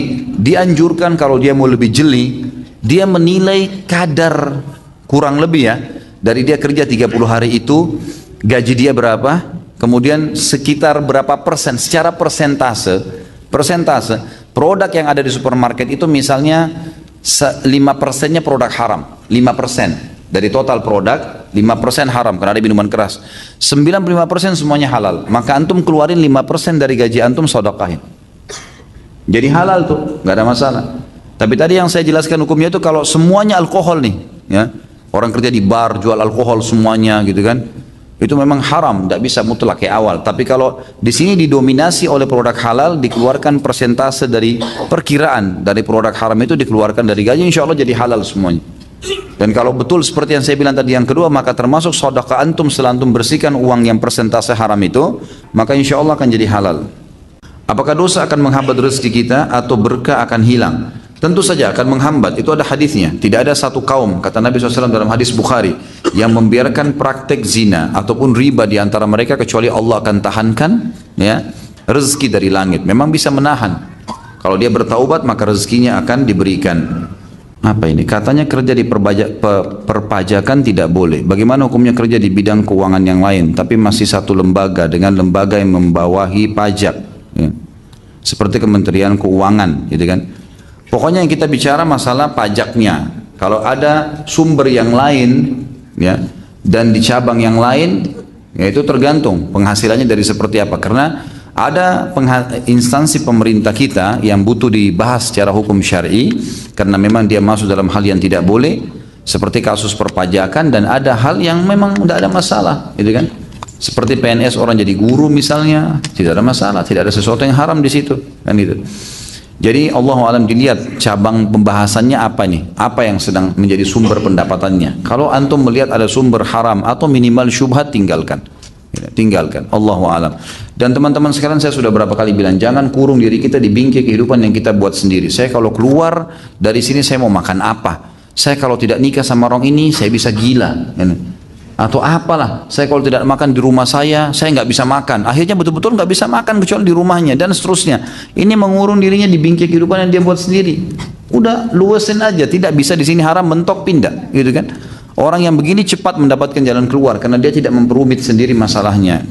[SPEAKER 1] dianjurkan kalau dia mau lebih jeli, dia menilai kadar kurang lebih ya, dari dia kerja 30 hari itu gaji dia berapa, kemudian sekitar berapa persen secara persentase produk yang ada di supermarket itu, misalnya 5%-nya produk haram, 5% dari total produk 5% haram karena ada minuman keras, 95% semuanya halal. Maka antum keluarin 5% dari gaji antum, sedekahin, jadi halal tuh, nggak ada masalah. Tapi tadi yang saya jelaskan hukumnya itu kalau semuanya alkohol nih, ya, orang kerja di bar jual alkohol semuanya, gitu kan, itu memang haram, tidak bisa mutlak kayak awal. Tapi kalau di sini didominasi oleh produk halal, dikeluarkan persentase dari perkiraan dari produk haram itu dikeluarkan dari gaji, insya Allah jadi halal semuanya. Dan kalau betul seperti yang saya bilang tadi yang kedua, maka termasuk sedekah antum setelah antum bersihkan uang yang persentase haram itu, maka insya Allah akan jadi halal. Apakah dosa akan menghambat rezeki kita atau berkah akan hilang? Tentu saja akan menghambat, itu ada hadisnya. Tidak ada satu kaum, kata Nabi SAW dalam hadis Bukhari, yang membiarkan praktek zina ataupun riba di antara mereka kecuali Allah akan tahankan, ya, rezeki dari langit. Memang bisa menahan. Kalau dia bertaubat maka rezekinya akan diberikan. Apa ini? Katanya kerja di perpajakan tidak boleh. Bagaimana hukumnya kerja di bidang keuangan yang lain, tapi masih satu lembaga dengan lembaga yang membawahi pajak, ya. Seperti Kementerian Keuangan, gitu kan? Pokoknya yang kita bicara masalah pajaknya. Kalau ada sumber yang lain, ya, dan di cabang yang lain, ya itu tergantung penghasilannya dari seperti apa. Karena ada instansi pemerintah kita yang butuh dibahas secara hukum syar'i karena memang dia masuk dalam hal yang tidak boleh seperti kasus perpajakan, dan ada hal yang memang tidak ada masalah, gitu kan? Seperti PNS orang jadi guru misalnya, tidak ada masalah, tidak ada sesuatu yang haram di situ, kan itu. Jadi Allah alam dilihat cabang pembahasannya apa nih, apa yang sedang menjadi sumber pendapatannya. Kalau antum melihat ada sumber haram atau minimal syubhat, tinggalkan. Tinggalkan, Allahu alam. Dan teman-teman sekalian, saya sudah berapa kali bilang, jangan kurung diri kita di bingkai kehidupan yang kita buat sendiri. Saya kalau keluar dari sini saya mau makan apa? Saya kalau tidak nikah sama orang ini saya bisa gila, atau apalah. Saya kalau tidak makan di rumah saya nggak bisa makan. Akhirnya betul-betul nggak bisa makan kecuali di rumahnya, dan seterusnya. Ini mengurung dirinya di bingkai kehidupan yang dia buat sendiri. Udah luasin aja, tidak bisa di sini haram, mentok pindah, gitu kan? Orang yang begini cepat mendapatkan jalan keluar karena dia tidak memperumit sendiri masalahnya.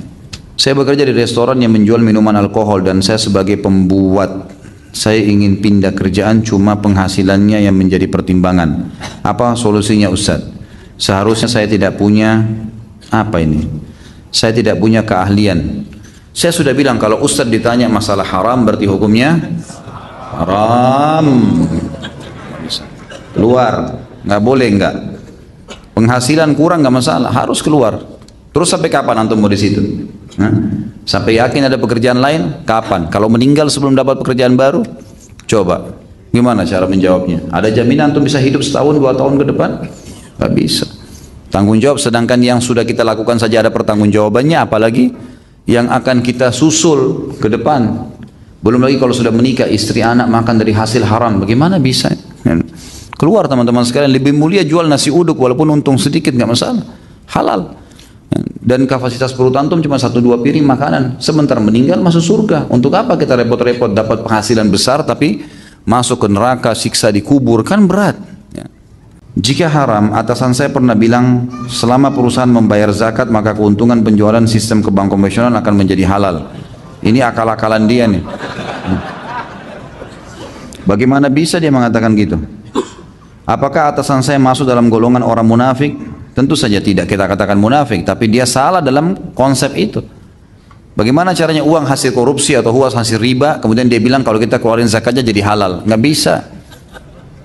[SPEAKER 1] Saya bekerja di restoran yang menjual minuman alkohol dan saya sebagai pembuat. Saya ingin pindah kerjaan, cuma penghasilannya yang menjadi pertimbangan. Apa solusinya Ustaz? Seharusnya saya tidak punya apa ini? Saya tidak punya keahlian. Saya sudah bilang kalau Ustaz ditanya masalah haram berarti hukumnya haram. Keluar, nggak boleh nggak. Penghasilan kurang nggak masalah, harus keluar. Terus sampai kapan antum mau di situ? Sampai yakin ada pekerjaan lain? Kapan? Kalau meninggal sebelum dapat pekerjaan baru? Coba, gimana cara menjawabnya? Ada jaminan antum bisa hidup setahun, 2 tahun ke depan? Gak bisa. Tanggung jawab, sedangkan yang sudah kita lakukan saja ada pertanggungjawabannya, apalagi yang akan kita susul ke depan. Belum lagi kalau sudah menikah, istri anak makan dari hasil haram, bagaimana bisa? Keluar teman-teman sekalian, lebih mulia jual nasi uduk walaupun untung sedikit, nggak masalah, halal. Dan kapasitas perut antum cuma 1-2 piring makanan, sebentar meninggal masuk surga. Untuk apa kita repot-repot dapat penghasilan besar tapi masuk ke neraka, siksa di kubur, kan berat. Jika haram, atasan saya pernah bilang selama perusahaan membayar zakat maka keuntungan penjualan sistem ke bank konvensional akan menjadi halal. Ini akal-akalan dia nih. Bagaimana bisa dia mengatakan gitu? Apakah atasan saya masuk dalam golongan orang munafik? Tentu saja tidak kita katakan munafik, tapi dia salah dalam konsep itu. Bagaimana caranya uang hasil korupsi atau uang hasil riba, kemudian dia bilang kalau kita keluarin zakatnya jadi halal? Nggak bisa.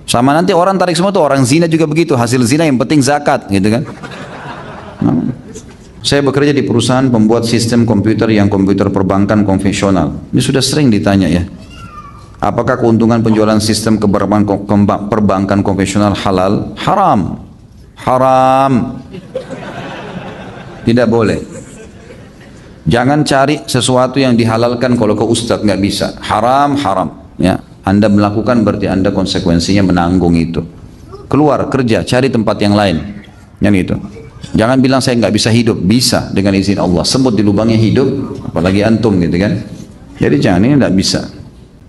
[SPEAKER 1] Sama nanti orang tarik semua tuh, orang zina juga begitu, hasil zina yang penting zakat, gitu kan? Saya bekerja di perusahaan pembuat sistem komputer yang komputer perbankan konvensional. Ini sudah sering ditanya ya. Apakah keuntungan penjualan sistem perbankan konvensional halal? Haram. Haram. Tidak boleh. Jangan cari sesuatu yang dihalalkan kalau ke ustadz, nggak bisa. Haram, haram. Ya, Anda melakukan berarti Anda konsekuensinya menanggung itu. Keluar kerja, cari tempat yang lain. Yang itu. Jangan bilang saya nggak bisa hidup. Bisa dengan izin Allah. Semut di lubangnya hidup, apalagi antum, gitu kan? Jadi jangan, ini nggak bisa.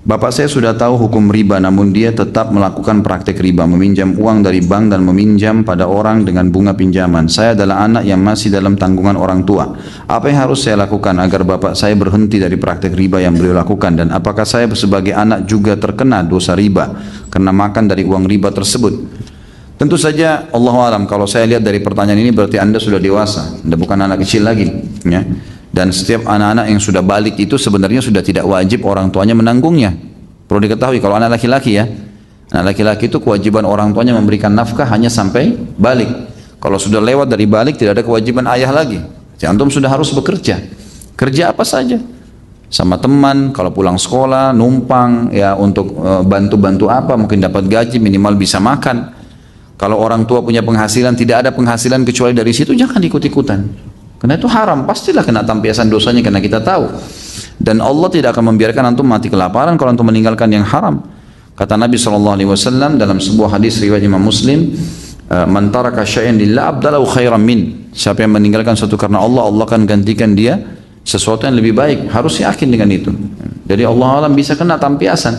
[SPEAKER 1] Bapak saya sudah tahu hukum riba, namun dia tetap melakukan praktek riba, meminjam uang dari bank dan meminjam pada orang dengan bunga pinjaman. Saya adalah anak yang masih dalam tanggungan orang tua. Apa yang harus saya lakukan agar bapak saya berhenti dari praktek riba yang beliau lakukan? Dan apakah saya sebagai anak juga terkena dosa riba karena makan dari uang riba tersebut? Tentu saja Allah alam, kalau saya lihat dari pertanyaan ini berarti Anda sudah dewasa, Anda bukan anak kecil lagi, ya. Dan setiap anak-anak yang sudah balik itu sebenarnya sudah tidak wajib orang tuanya menanggungnya. Perlu diketahui kalau anak laki-laki ya, anak laki-laki itu kewajiban orang tuanya memberikan nafkah hanya sampai balik. Kalau sudah lewat dari balik tidak ada kewajiban ayah lagi. Jadi antum sudah harus bekerja. Kerja apa saja, sama teman, kalau pulang sekolah, numpang ya untuk bantu-bantu apa, mungkin dapat gaji, minimal bisa makan. Kalau orang tua punya penghasilan, tidak ada penghasilan kecuali dari situ, jangan ikut-ikutan. Karena itu haram, pastilah kena tampiasan dosanya karena kita tahu. Dan Allah tidak akan membiarkan antum mati kelaparan kalau antum meninggalkan yang haram. Kata Nabi SAW dalam sebuah hadis riwayat Imam Muslim, "Man taraka syai'an lillah abdalahu khairan min." Siapa yang meninggalkan sesuatu karena Allah, Allah akan gantikan dia sesuatu yang lebih baik. Harus yakin dengan itu. Jadi Allah alam bisa kena tampiasan.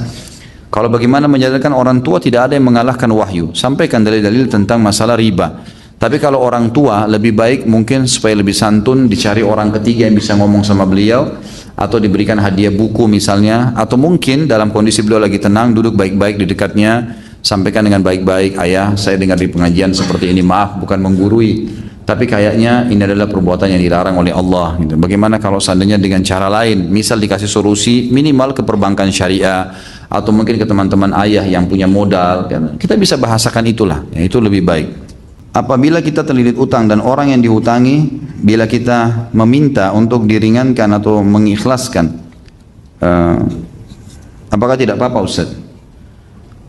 [SPEAKER 1] Kalau bagaimana menjalankan orang tua, tidak ada yang mengalahkan wahyu. Sampaikan dalil-dalil tentang masalah riba. Tapi kalau orang tua lebih baik mungkin supaya lebih santun dicari orang ketiga yang bisa ngomong sama beliau, atau diberikan hadiah buku misalnya, atau mungkin dalam kondisi beliau lagi tenang duduk baik-baik di dekatnya, sampaikan dengan baik-baik, ayah saya dengar di pengajian seperti ini, maaf bukan menggurui, tapi kayaknya ini adalah perbuatan yang dilarang oleh Allah gitu. Bagaimana kalau seandainya dengan cara lain, misal dikasih solusi minimal ke perbankan syariah, atau mungkin ke teman-teman ayah yang punya modal, kan? Kita bisa bahasakan itulah, ya, itu lebih baik. Apabila kita terlilit utang dan orang yang dihutangi, bila kita meminta untuk diringankan atau mengikhlaskan, apakah tidak apa-apa Ustaz?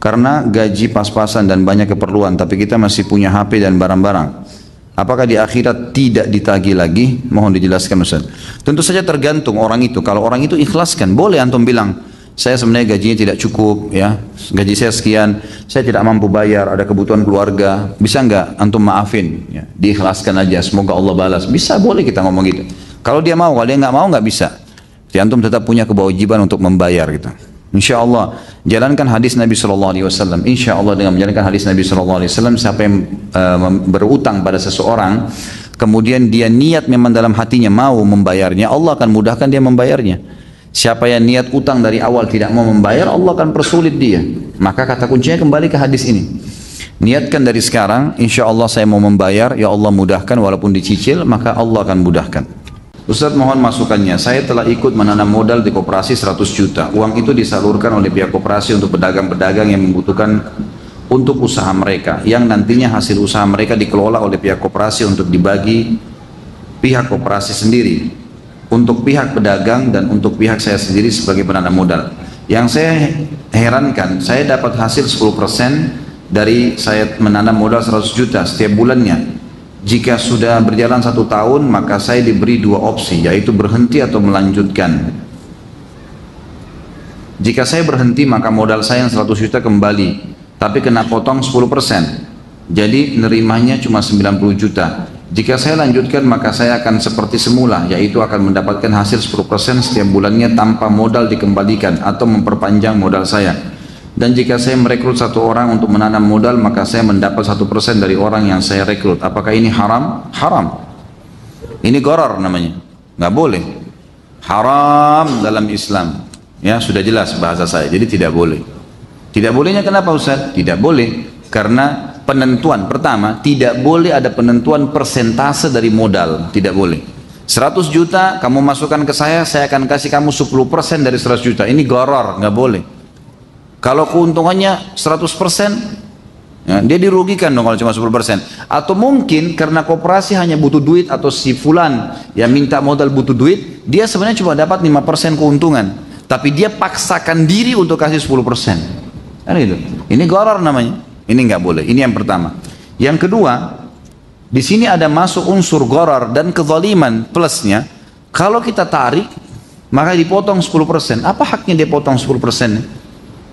[SPEAKER 1] Karena gaji pas-pasan dan banyak keperluan, tapi kita masih punya HP dan barang-barang. Apakah di akhirat tidak ditagih lagi? Mohon dijelaskan Ustaz. Tentu saja tergantung orang itu. Kalau orang itu ikhlaskan, boleh antum bilang, saya sebenarnya gajinya tidak cukup, ya, gaji saya sekian, saya tidak mampu bayar, ada kebutuhan keluarga, bisa nggak antum maafin, ya, diikhlaskan aja, semoga Allah balas. Bisa, boleh kita ngomong gitu. Kalau dia mau, kalau dia nggak mau nggak bisa. Jadi antum tetap punya kewajiban untuk membayar gitu. Insya Allah jalankan hadis Nabi SAW. Insya Allah dengan menjalankan hadis Nabi SAW, siapa yang berutang pada seseorang, kemudian dia niat memang dalam hatinya mau membayarnya, Allah akan mudahkan dia membayarnya. Siapa yang niat utang dari awal tidak mau membayar, Allah akan persulit dia. Maka kata kuncinya kembali ke hadis ini. Niatkan dari sekarang, insya Allah saya mau membayar, ya Allah mudahkan, walaupun dicicil, maka Allah akan mudahkan. Ustaz mohon masukannya, saya telah ikut menanam modal di koperasi 100 juta. Uang itu disalurkan oleh pihak koperasi untuk pedagang-pedagang yang membutuhkan untuk usaha mereka, yang nantinya hasil usaha mereka dikelola oleh pihak koperasi untuk dibagi pihak koperasi sendiri, untuk pihak pedagang dan untuk pihak saya sendiri sebagai penanam modal. Yang saya herankan, saya dapat hasil 10% dari saya menanam modal 100 juta setiap bulannya. Jika sudah berjalan 1 tahun, maka saya diberi 2 opsi, yaitu berhenti atau melanjutkan. Jika saya berhenti, maka modal saya yang 100 juta kembali, tapi kena potong 10%. Jadi nerimanya cuma 90 juta. Jika saya lanjutkan, maka saya akan seperti semula, yaitu akan mendapatkan hasil 10% setiap bulannya tanpa modal dikembalikan atau memperpanjang modal saya. Dan jika saya merekrut 1 orang untuk menanam modal, maka saya mendapat 1% dari orang yang saya rekrut. Apakah ini haram? Haram. Ini gharar namanya, nggak boleh. Haram dalam Islam. Ya sudah jelas bahasa saya. Jadi tidak boleh. Tidak bolehnya kenapa Ustaz? Tidak boleh karena penentuan pertama, tidak boleh ada penentuan persentase dari modal, tidak boleh. 100 juta kamu masukkan ke saya akan kasih kamu 10% dari 100 juta. Ini gharar, nggak boleh. Kalau keuntungannya 100%, ya, dia dirugikan dong kalau cuma 10%. Atau mungkin karena koperasi hanya butuh duit, atau si fulan yang minta modal butuh duit, dia sebenarnya cuma dapat 5% keuntungan, tapi dia paksakan diri untuk kasih 10%. Kan itu. Ini gharar namanya. Ini nggak boleh. Ini yang pertama. Yang kedua, di sini ada masuk unsur gharar dan kezaliman plusnya. Kalau kita tarik, maka dipotong 10%. Apa haknya dia potong 10%?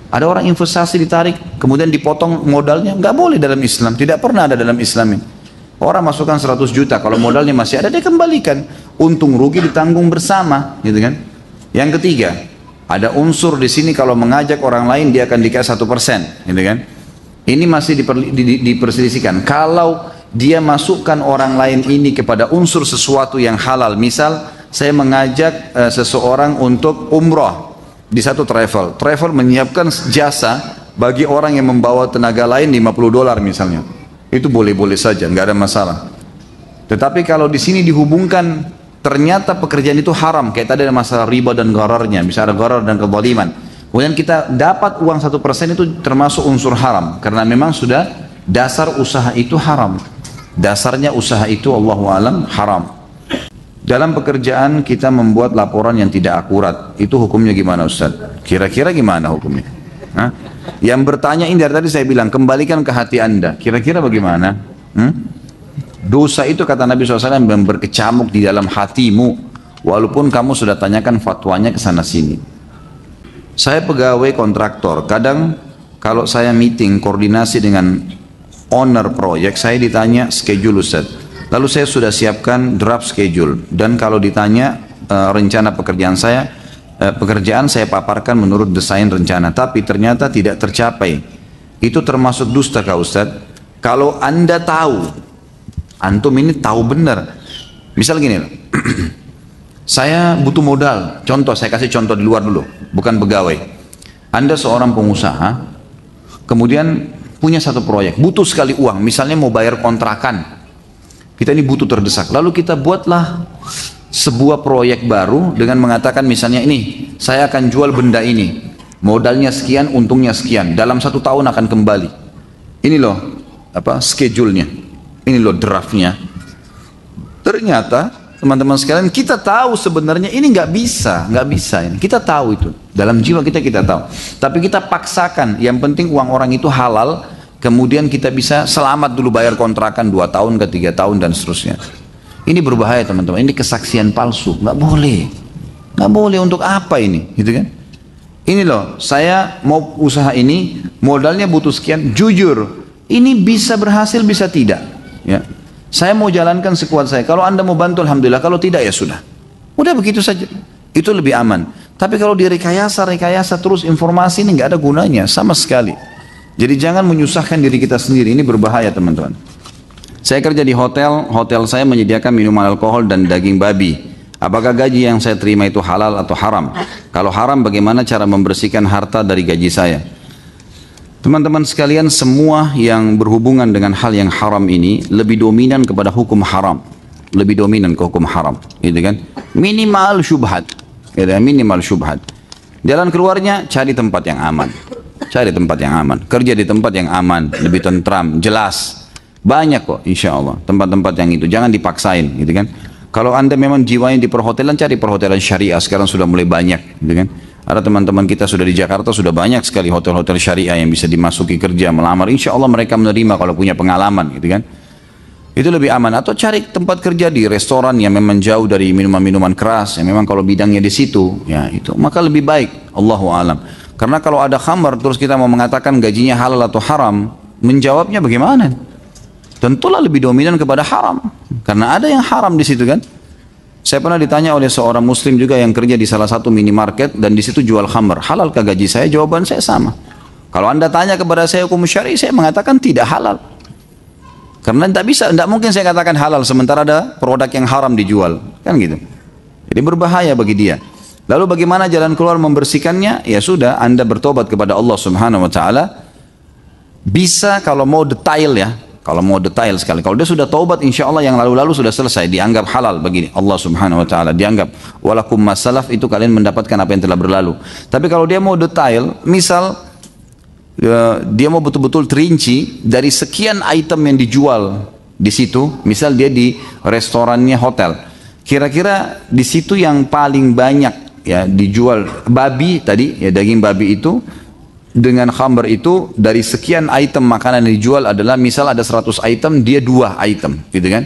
[SPEAKER 1] Ada orang investasi ditarik, kemudian dipotong modalnya, nggak boleh dalam Islam, tidak pernah ada dalam Islam ini. Orang masukkan 100 juta, kalau modalnya masih ada dia kembalikan, untung rugi ditanggung bersama, gitu kan? Yang ketiga, ada unsur di sini kalau mengajak orang lain dia akan dikasih 1%, gitu kan? Ini masih diperselisihkan. Kalau dia masukkan orang lain ini kepada unsur sesuatu yang halal, misal saya mengajak seseorang untuk umroh di satu travel menyiapkan jasa bagi orang yang membawa tenaga lain $50 misalnya, itu boleh-boleh saja, nggak ada masalah. Tetapi kalau di sini dihubungkan ternyata pekerjaan itu haram, kayak tadi ada masalah riba dan ghararnya, bisa ada gharar dan kezaliman, kemudian kita dapat uang 1%, itu termasuk unsur haram, karena memang sudah dasar usaha itu haram, dasarnya usaha itu Allahu alam haram. Dalam pekerjaan kita membuat laporan yang tidak akurat, itu hukumnya gimana Ustaz? Kira-kira gimana hukumnya? Hah? Yang bertanya ini dari tadi saya bilang, kembalikan ke hati anda, kira-kira bagaimana? Dosa itu kata Nabi SAW berkecamuk di dalam hatimu, walaupun kamu sudah tanyakan fatwanya ke sana sini. Saya pegawai kontraktor, kadang kalau saya meeting koordinasi dengan owner proyek, saya ditanya schedule Ustaz. Lalu saya sudah siapkan draft schedule, dan kalau ditanya rencana pekerjaan saya, pekerjaan saya paparkan menurut desain rencana, tapi ternyata tidak tercapai. Itu termasuk dusta kah Ustaz? Kalau Anda tahu, antum ini tahu benar. Misal gini, saya butuh modal. Contoh, saya kasih contoh di luar dulu, bukan pegawai. Anda seorang pengusaha, kemudian punya satu proyek, butuh sekali uang. Misalnya mau bayar kontrakan, kita ini butuh terdesak. Lalu kita buatlah sebuah proyek baru dengan mengatakan misalnya ini, saya akan jual benda ini, modalnya sekian, untungnya sekian, dalam 1 tahun akan kembali. Ini loh schedule-nya, ini loh draft-nya. Ternyata teman-teman sekalian, kita tahu sebenarnya ini nggak bisa ini. Kita tahu itu dalam jiwa kita tahu, tapi kita paksakan. Yang penting uang orang itu halal, kemudian kita bisa selamat dulu bayar kontrakan 2 tahun ke 3 tahun dan seterusnya. Ini berbahaya teman-teman, ini kesaksian palsu, nggak boleh. Untuk apa ini, gitu kan? Ini loh, saya mau usaha ini, modalnya butuh sekian, jujur, ini bisa berhasil, bisa tidak, ya. Saya mau jalankan sekuat saya, kalau Anda mau bantu alhamdulillah, kalau tidak ya sudah. Udah begitu saja, itu lebih aman. Tapi kalau direkayasa terus informasi ini nggak ada gunanya sama sekali. Jadi jangan menyusahkan diri kita sendiri, ini berbahaya teman-teman. Saya kerja di hotel saya menyediakan minuman alkohol dan daging babi. Apakah gaji yang saya terima itu halal atau haram? Kalau haram, bagaimana cara membersihkan harta dari gaji saya? Teman-teman sekalian, semua yang berhubungan dengan hal yang haram ini lebih dominan kepada hukum haram. Lebih dominan ke hukum haram, gitu kan? Minimal syubhat. Minimal syubhat. Jalan keluarnya, cari tempat yang aman. Kerja di tempat yang aman, lebih tentram, jelas. Banyak kok insya Allah tempat-tempat yang itu, jangan dipaksain, gitu kan. Kalau Anda memang jiwanya di perhotelan, cari perhotelan syariah, sekarang sudah mulai banyak, gitu kan. Ada teman-teman kita sudah di Jakarta, sudah banyak sekali hotel-hotel syariah yang bisa dimasuki kerja, melamar, insya Allah mereka menerima kalau punya pengalaman, gitu kan. Itu lebih aman. Atau cari tempat kerja di restoran yang memang jauh dari minuman-minuman keras, yang memang kalau bidangnya di situ, ya itu, maka lebih baik, Allahu a'lam. Karena kalau ada khamar terus kita mau mengatakan gajinya halal atau haram, menjawabnya bagaimana? Tentulah lebih dominan kepada haram, karena ada yang haram di situ kan. Saya pernah ditanya oleh seorang muslim juga yang kerja di salah satu minimarket dan di situ jual khamar, halalkah gaji saya? Jawaban saya sama. Kalau Anda tanya kepada saya hukum syar'i, saya mengatakan tidak halal. Karena tidak mungkin saya katakan halal sementara ada produk yang haram dijual, kan gitu. Jadi berbahaya bagi dia. Lalu bagaimana jalan keluar membersihkannya? Ya sudah, Anda bertobat kepada Allah Subhanahu wa taala. Bisa kalau mau detail ya. Kalau mau detail sekali, kalau dia sudah taubat, insya Allah yang lalu-lalu sudah selesai, dianggap halal bagi Allah Subhanahu Wa Taala, dianggap walakum masalaf, itu kalian mendapatkan apa yang telah berlalu. Tapi kalau dia mau detail, misal dia mau betul-betul terinci dari sekian item yang dijual di situ, misal dia di restorannya hotel, kira-kira di situ yang paling banyak ya dijual babi tadi, ya daging babi itu. Dengan khamr itu dari sekian item makanan yang dijual adalah misal ada 100 item, dia 2 item, gitu kan.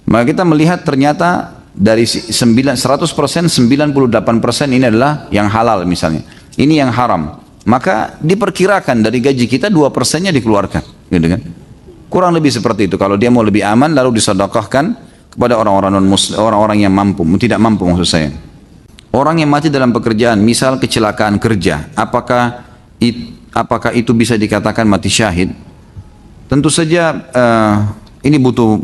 [SPEAKER 1] Maka kita melihat ternyata dari 100%, 98% ini adalah yang halal misalnya. Ini yang haram. Maka diperkirakan dari gaji kita 2%-nya dikeluarkan, gitu kan. Kurang lebih seperti itu. Kalau dia mau lebih aman, lalu disedekahkan kepada orang-orang non-muslim, orang-orang yang mampu, tidak mampu maksud saya. Orang yang mati dalam pekerjaan, misal kecelakaan kerja, apakah itu bisa dikatakan mati syahid? Tentu saja ini butuh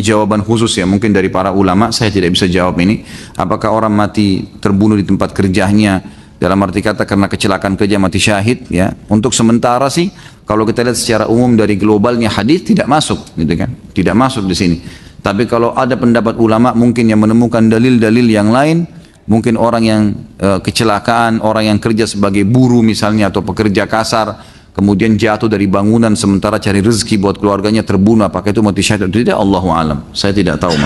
[SPEAKER 1] jawaban khusus ya, mungkin dari para ulama. Saya tidak bisa jawab ini. Apakah orang mati terbunuh di tempat kerjanya dalam arti kata karena kecelakaan kerja mati syahid? Ya, untuk sementara sih kalau kita lihat secara umum dari globalnya hadis tidak masuk, gitu kan? Tidak masuk di sini. Tapi kalau ada pendapat ulama mungkin yang menemukan dalil-dalil yang lain. Mungkin orang yang kecelakaan, orang yang kerja sebagai buruh misalnya atau pekerja kasar, kemudian jatuh dari bangunan sementara cari rezeki buat keluarganya, terbunuh, apakah itu mati syahid atau tidak? Allahu a'lam. Saya tidak tahu.